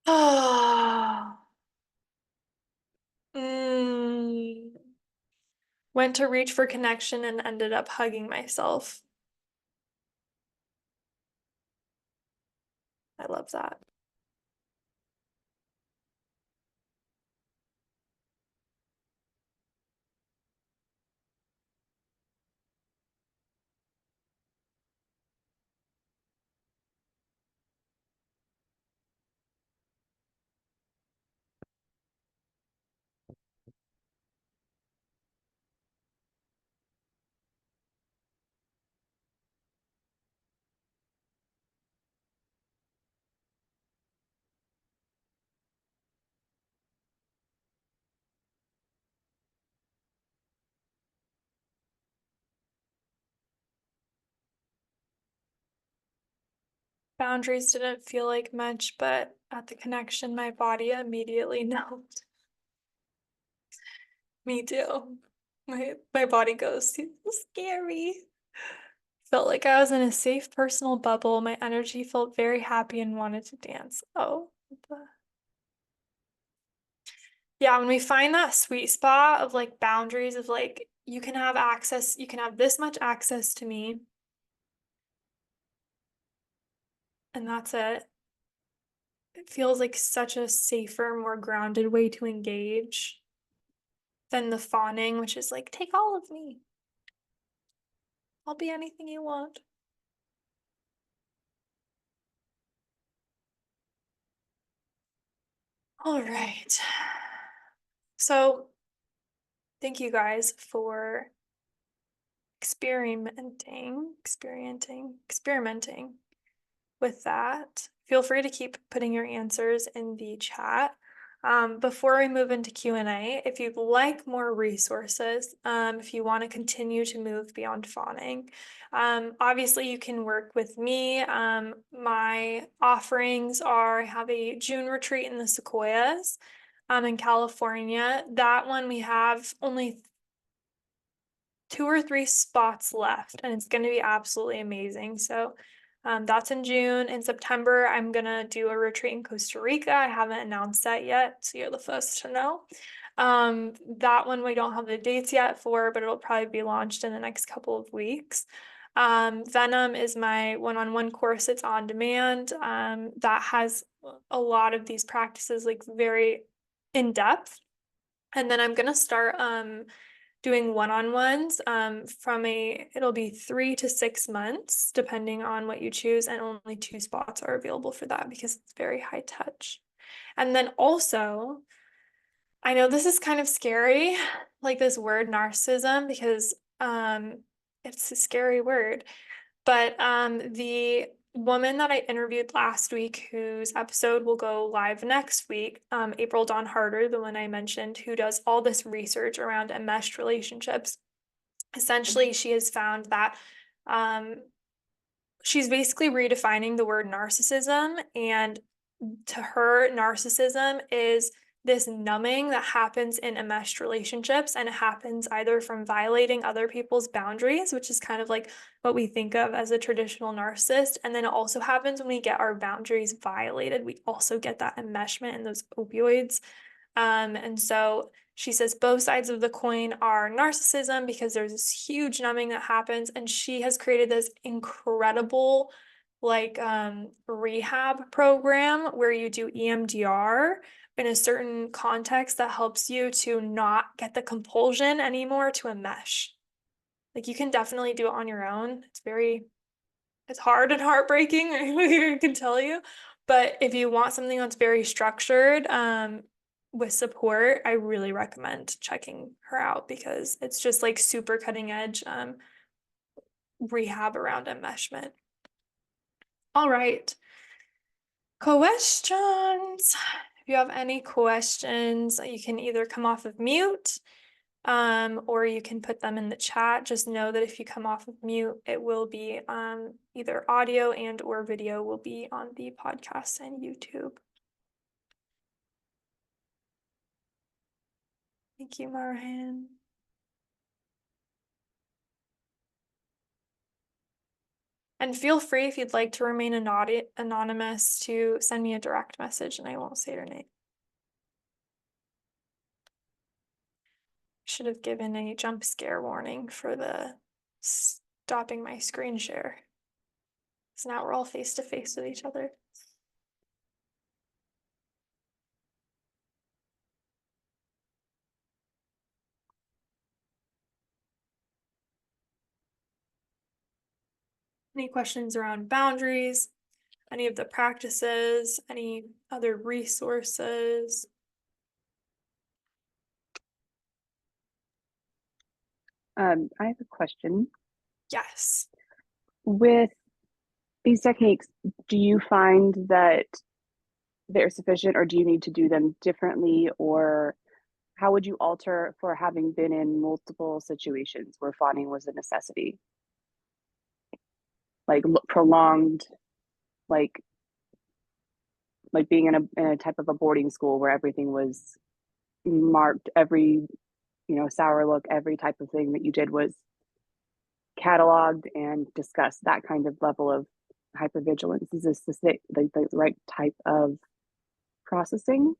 Ah. Mm. Went to reach for connection and ended up hugging myself. I love that. Boundaries didn't feel like much, but at the connection, my body immediately knows. Me too. My body goes, "So scary." Felt like I was in a safe personal bubble. My energy felt very happy and wanted to dance. Oh. Yeah, when we find that sweet spot of like boundaries of like you can have access, you can have this much access to me, and that's it. It feels like such a safer, more grounded way to engage than the fawning, which is like, take all of me. I'll be anything you want. All right. So, thank you guys for experimenting with that. Feel free to keep putting your answers in the chat. Before we move into Q&A, if you'd like more resources, if you want to continue to move beyond fawning, obviously you can work with me. My offerings are I have a June retreat in the Sequoias in California. That one we have only 2 or 3 spots left, and it's going to be absolutely amazing. So that's in June. In September, I'm going to do a retreat in Costa Rica. I haven't announced that yet, so you're the first to know. That one we don't have the dates yet for, but it'll probably be launched in the next couple of weeks. Venom is my one-on-one course. It's on demand. That has a lot of these practices, like very in depth. And then I'm going to start doing one-on-ones it'll be 3 to 6 months depending on what you choose, and only 2 spots are available for that because it's very high touch. And then also, I know this is kind of scary, like this word narcissism, because it's a scary word, but the woman that I interviewed last week, whose episode will go live next week, April Dawn Harder, the one I mentioned, who does all this research around enmeshed relationships. Essentially, she has found that she's basically redefining the word narcissism, and to her, narcissism is this numbing that happens in enmeshed relationships, and it happens either from violating other people's boundaries, which is kind of like what we think of as a traditional narcissist, and then it also happens when we get our boundaries violated. We also get that enmeshment and those opioids. And so she says both sides of the coin are narcissism because there's this huge numbing that happens, and she has created this incredible like rehab program where you do EMDR in a certain context that helps you to not get the compulsion anymore to enmesh. Like you can definitely do it on your own. It's hard and heartbreaking, I can tell you. But if you want something that's very structured, with support, I really recommend checking her out because it's just like super cutting edge rehab around enmeshment. All right. Questions. If you have any questions, you can either come off of mute, or you can put them in the chat. Just know that if you come off of mute, it will be either audio and or video will be on the podcast and YouTube. Thank you, Marhan. And feel free, if you'd like to remain anonymous, to send me a direct message and I won't say your name. Should have given a jump scare warning for the stopping my screen share. So now we're all face to face with each other. Any questions around boundaries? Any of the practices? Any other resources? I have a question. Yes. With these techniques, do you find that they're sufficient, or do you need to do them differently, or how would you alter for having been in multiple situations where fawning was a necessity? Like prolonged like being in a type of a boarding school where everything was marked, every sour look, every type of thing that you did was cataloged and discussed, that kind of level of hypervigilance. Is this the right type of processing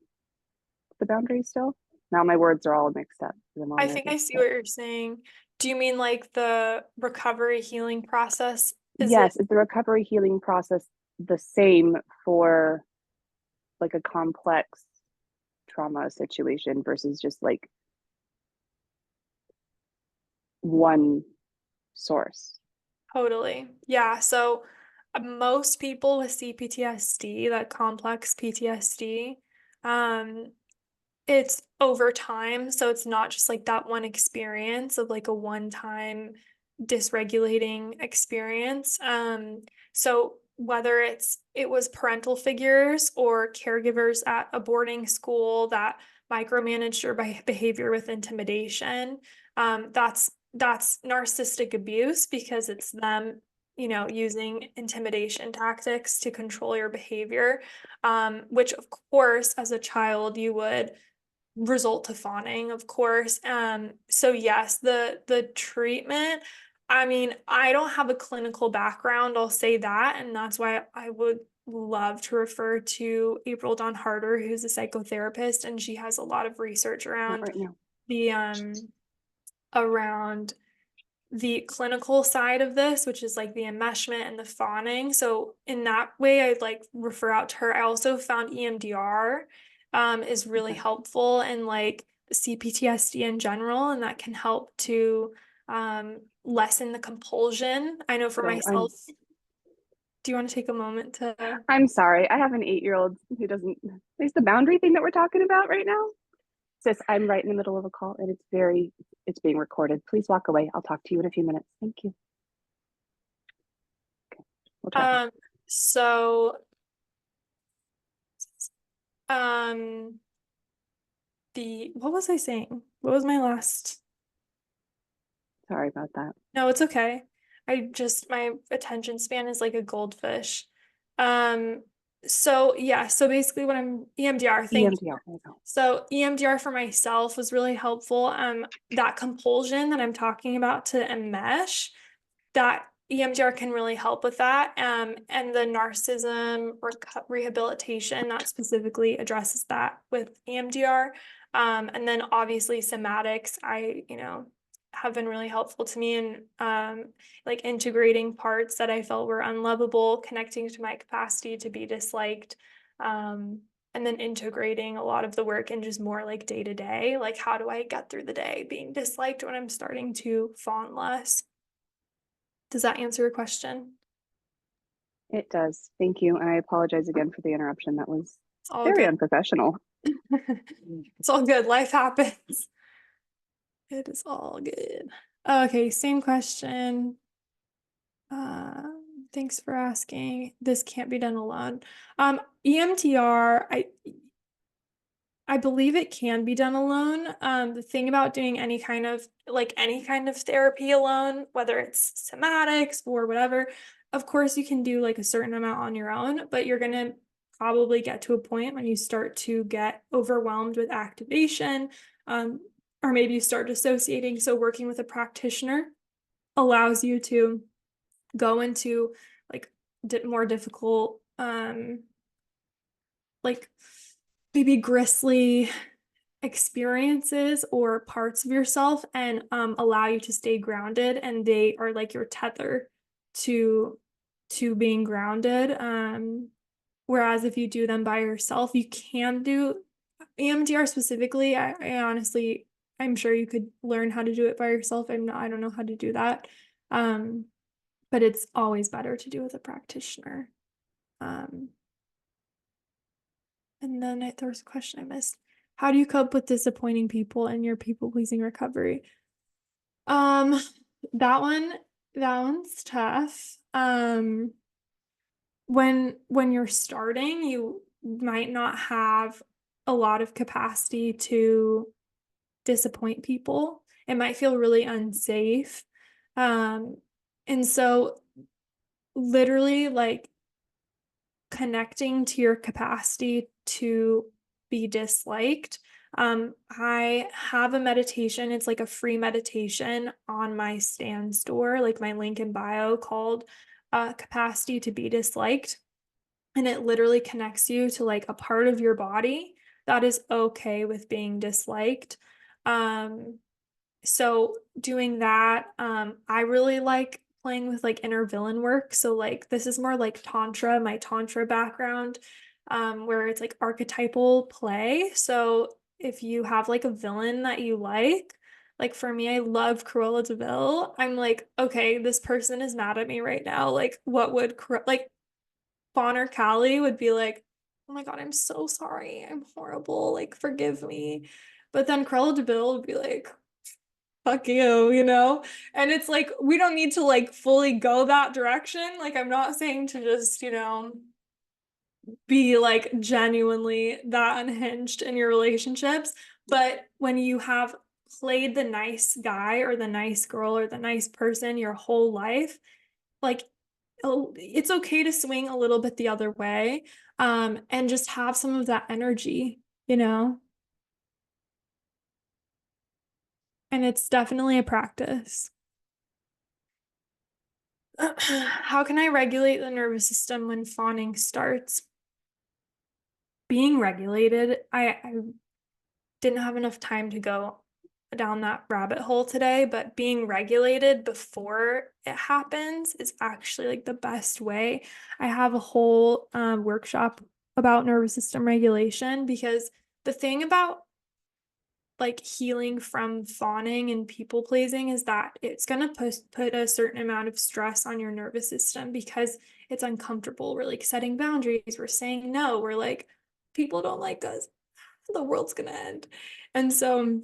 the boundaries still? Now my words are all mixed up because I'm all I think I nervous. see But what you're saying. Do you mean like the recovery healing process? Is it yes, is the recovery healing process the same for like a complex trauma situation versus just like one source? totally? Yeah. So most people with CPTSD, that complex PTSD, um, it's over time. So it's not just like that one experience of like a one-time dysregulating experience. So whether it was parental figures or caregivers at a boarding school that micromanaged your behavior with intimidation, that's narcissistic abuse because it's them, using intimidation tactics to control your behavior, which of course, as a child, you would result to fawning, of course. So yes, the treatment, I mean, I don't have a clinical background, I'll say that, and that's why I would love to refer to April Dawn Harder, who's a psychotherapist, and she has a lot of research Not around right now. the around the clinical side of this, which is like the enmeshment and the fawning. So in that way, I'd like refer out to her. I also found EMDR is really Okay. helpful in like CPTSD in general, and that can help to lessen the compulsion. I know for So I'm myself, do you want to take a moment to I'm sorry. I have an 8-year-old who doesn't. Is the boundary thing that we're talking about right now? Sis, I'm right in the middle of a call and it's being recorded. Please walk away. I'll talk to you in a few minutes. Thank you. Okay, we'll try back. um so um the what was I saying? What was my last? Sorry about that. No, it's okay. My attention span is like a goldfish. Um, so yeah, so basically when I'm EMDR, thank you. EMDR. There we go. So EMDR for myself was really helpful. That compulsion that I'm talking about to enmesh, that EMDR can really help with that. And the narcissism rehabilitation that specifically addresses that with EMDR. And then obviously somatics, have been really helpful to me in like integrating parts that I felt were unlovable, connecting to my capacity to be disliked. And then integrating a lot of the work in just more like day to day, like how do I get through the day being disliked when I'm starting to fawn less? Does that answer your question? It does. Thank you. And I apologize again for the interruption. That was It's all very good. unprofessional. It's all good. Life happens. It is all good. Okay, same question. Thanks for asking. This can't be done alone. EMTR, I believe it can be done alone. The thing about doing any kind of therapy alone, whether it's somatics or whatever, of course you can do like a certain amount on your own, but you're gonna probably get to a point when you start to get overwhelmed with activation, or maybe you start dissociating. So working with a practitioner allows you to go into like more difficult, like maybe grisly experiences or parts of yourself and allow you to stay grounded, and they are like your tether to being grounded. Whereas if you do them by yourself, you can do EMDR specifically. I honestly, I'm sure you could learn how to do it by yourself. I don't know how to do that. um but it's always better to do with a practitioner. um And then there was a question I missed. How do you cope with disappointing people in your people pleasing recovery? Um, that one, that one's tough. When you're starting, you might not have a lot of capacity to disappoint people. It might feel really unsafe. And so literally like connecting to your capacity to be disliked. I have a meditation. It's like a free meditation on my Stan store, like my link in bio, called Capacity to Be Disliked. And it literally connects you to like a part of your body that is okay with being disliked. Um, so doing that, I really like playing with like inner villain work. So like this is more like tantra, my tantra background, where it's like archetypal play. So if you have like a villain that you like for me, I love Cruella de Vil. I'm like, okay, this person is mad at me right now. Like, what would like Bonner Callie would be like, oh my God, I'm so sorry. I'm horrible. Like, forgive me. But then Cruella de Vil would be like, fuck you, you know? And it's like, we don't need to like fully go that direction. Like, I'm not saying to just, be like genuinely that unhinged in your relationships. But when you have played the nice guy or the nice girl or the nice person your whole life, like it's okay to swing a little bit the other way, and just have some of that energy, you know? And it's definitely a practice. How can I regulate the nervous system when fawning starts? Being regulated, I didn't have enough time to go down that rabbit hole today, but being regulated before it happens is actually like the best way. I have a whole workshop about nervous system regulation, because the thing about like healing from fawning and people pleasing is that it's going to put a certain amount of stress on your nervous system because it's uncomfortable. We're like setting boundaries, we're saying no, we're like, people don't like us, the world's going to end. And so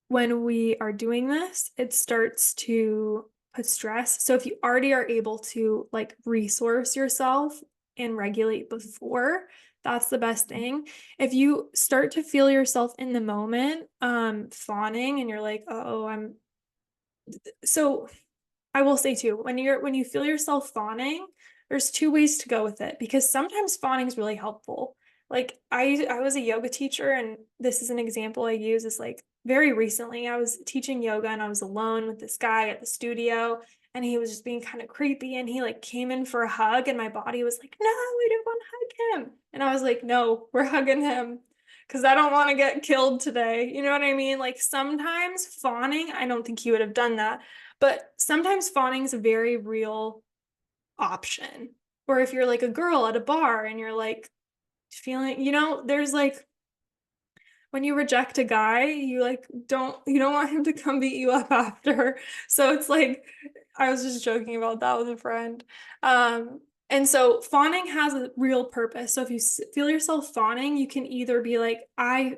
when we are doing this, it starts to put stress. So if you already are able to like resource yourself and regulate before, that's the best thing. If you start to feel yourself in the moment, fawning, and you're like, oh, I'm so I will say too, when you feel yourself fawning, there's two ways to go with it, because sometimes fawning is really helpful. Like I was a yoga teacher, and this is an example I use, is like very recently I was teaching yoga and I was alone with this guy at the studio, and he was just being kind of creepy, and he like came in for a hug, and my body was like, no, we don't want to hug him. And I was like, no, we're hugging him because I don't want to get killed today. You know what I mean? Like sometimes fawning, I don't think he would have done that, but sometimes fawning is a very real option. Or if you're like a girl at a bar and you're like feeling, there's like when you reject a guy, you don't want him to come beat you up after. So it's like I was just joking about that with a friend. And so fawning has a real purpose. So if you feel yourself fawning, you can either be like, I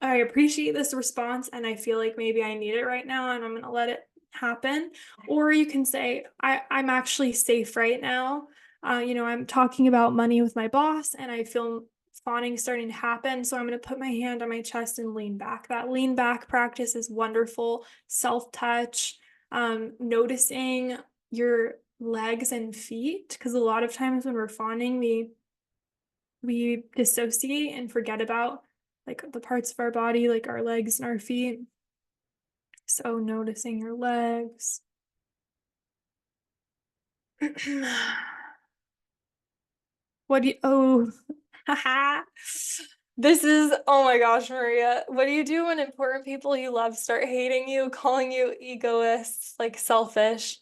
appreciate this response and I feel like maybe I need it right now and I'm going to let it happen. Or you can say, I'm actually safe right now. I'm talking about money with my boss and I feel fawning starting to happen. So I'm going to put my hand on my chest and lean back. That lean back practice is wonderful. Self-touch, noticing your legs and feet, because a lot of times when we're fawning, we dissociate and forget about like the parts of our body, like our legs and our feet. So noticing your legs. What do you, oh, haha. This is, oh my gosh, Maria. What do you do when important people you love start hating you, calling you egoists, like selfish,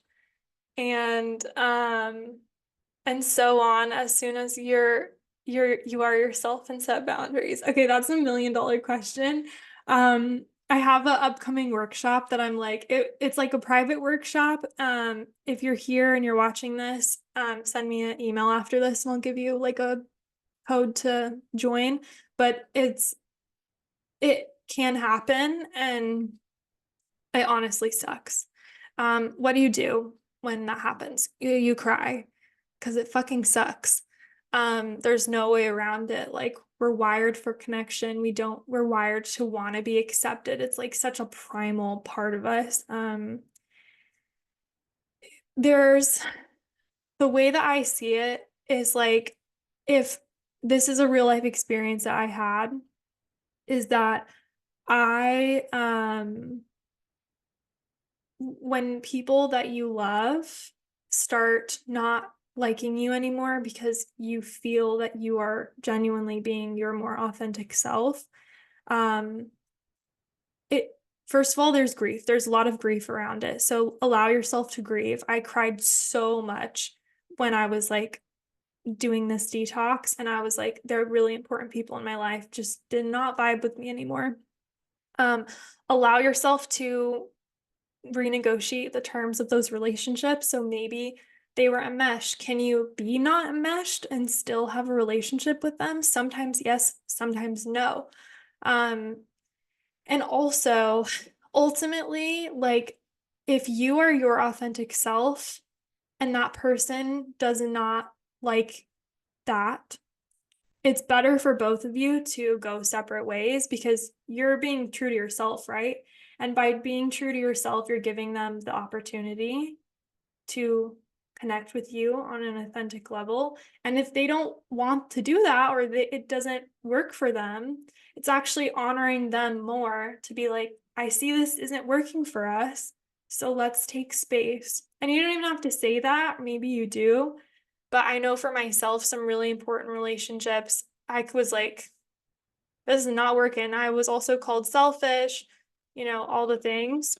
and and so on, as soon as you are yourself and set boundaries? Okay, that's $1 million question. I have an upcoming workshop that I'm like, it's like a private workshop. If you're here and you're watching this, send me an email after this and I'll give you like a code to join. But it can happen and it honestly sucks. What do you do when that happens? You cry because it fucking sucks. There's no way around it. Like we're wired for connection. We're wired to want to be accepted. It's like such a primal part of us. There's the way that I see it is like if this is a real life experience that I had, is that I when people that you love start not liking you anymore because you feel that you are genuinely being your more authentic self, um it first of all, there's grief. There's a lot of grief around it. So allow yourself to grieve. I cried so much when I was like doing this detox, and I was like, there are really important people in my life just did not vibe with me anymore. Um, Allow yourself to renegotiate the terms of those relationships. So maybe they were enmeshed. Can you be not enmeshed and still have a relationship with them? Sometimes yes, sometimes no. Um, and also, ultimately, like, if you are your authentic self and that person does not like that, it's better for both of you to go separate ways because you're being true to yourself, right? And by being true to yourself, you're giving them the opportunity to connect with you on an authentic level. And if they don't want to do that, or it doesn't work for them, it's actually honoring them more to be like, I see this isn't working for us. So let's take space. And you don't even have to say that. Maybe you do. But I know for myself, some really important relationships, I was like, this is not working. I was also called selfish, all the things.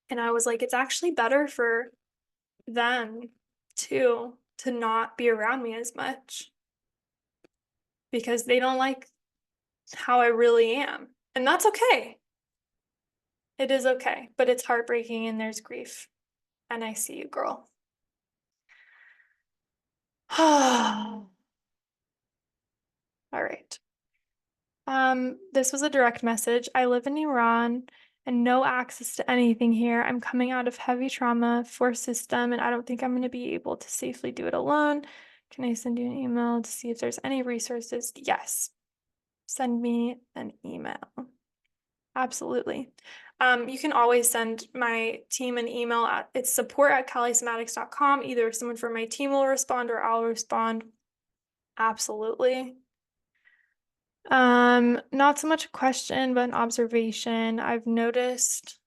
And I was like, it's actually better for them too to not be around me as much because they don't like how I really am. And that's okay. It is okay, but it's heartbreaking and there's grief. And I see you, girl. All right. This was a direct message. I live in Iran and no access to anything here. I'm coming out of heavy trauma for system, and I don't think I'm going to be able to safely do it alone. Can I send you an email to see if there's any resources? Yes. Send me an email. Absolutely. You can always send my team an email at it's support@calisomatics.com. Either someone from my team will respond or I'll respond. Absolutely. Not so much a question, but an observation. I've noticed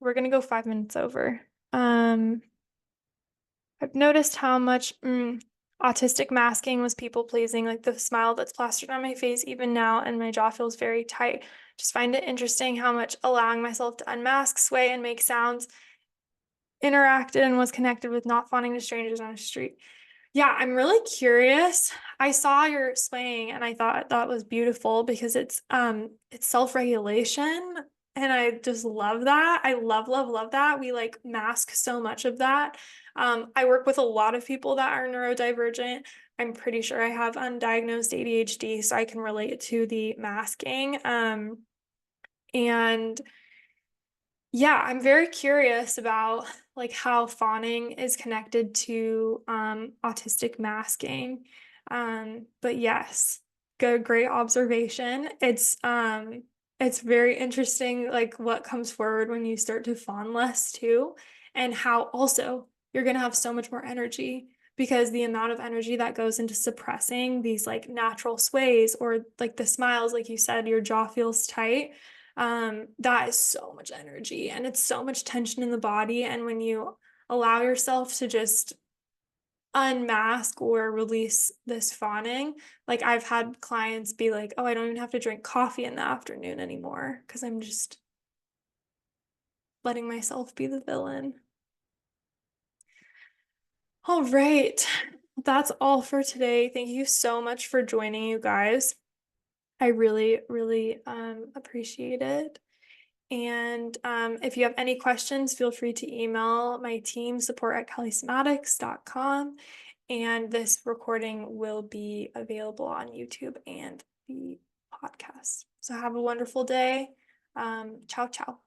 we're gonna go 5 minutes over. I've noticed how much autistic masking was people pleasing, like the smile that's plastered on my face even now, and my jaw feels very tight. Just find it interesting how much allowing myself to unmask, sway, and make sounds interacted and was connected with not fawning to strangers on the street. Yeah, I'm really curious. I saw your swaying and I thought that was beautiful because it's self-regulation and I just love that. I love love love that. We like mask so much of that. I work with a lot of people that are neurodivergent. I'm pretty sure I have undiagnosed ADHD, so I can relate to the masking. And yeah, I'm very curious about like how fawning is connected to autistic masking. But yes, good, great observation. It's very interesting like what comes forward when you start to fawn less too, and how also you're gonna have so much more energy because the amount of energy that goes into suppressing these like natural sways or like the smiles, like you said, your jaw feels tight, that is so much energy and it's so much tension in the body. And when you allow yourself to just unmask or release this fawning, like I've had clients be like, oh, I don't even have to drink coffee in the afternoon anymore because I'm just letting myself be the villain. All right. That's all for today. Thank you so much for joining, you guys. I really, really appreciate it. And if you have any questions, feel free to email my team support@calisomatics.com. And this recording will be available on YouTube and the podcast. So have a wonderful day. Ciao, ciao.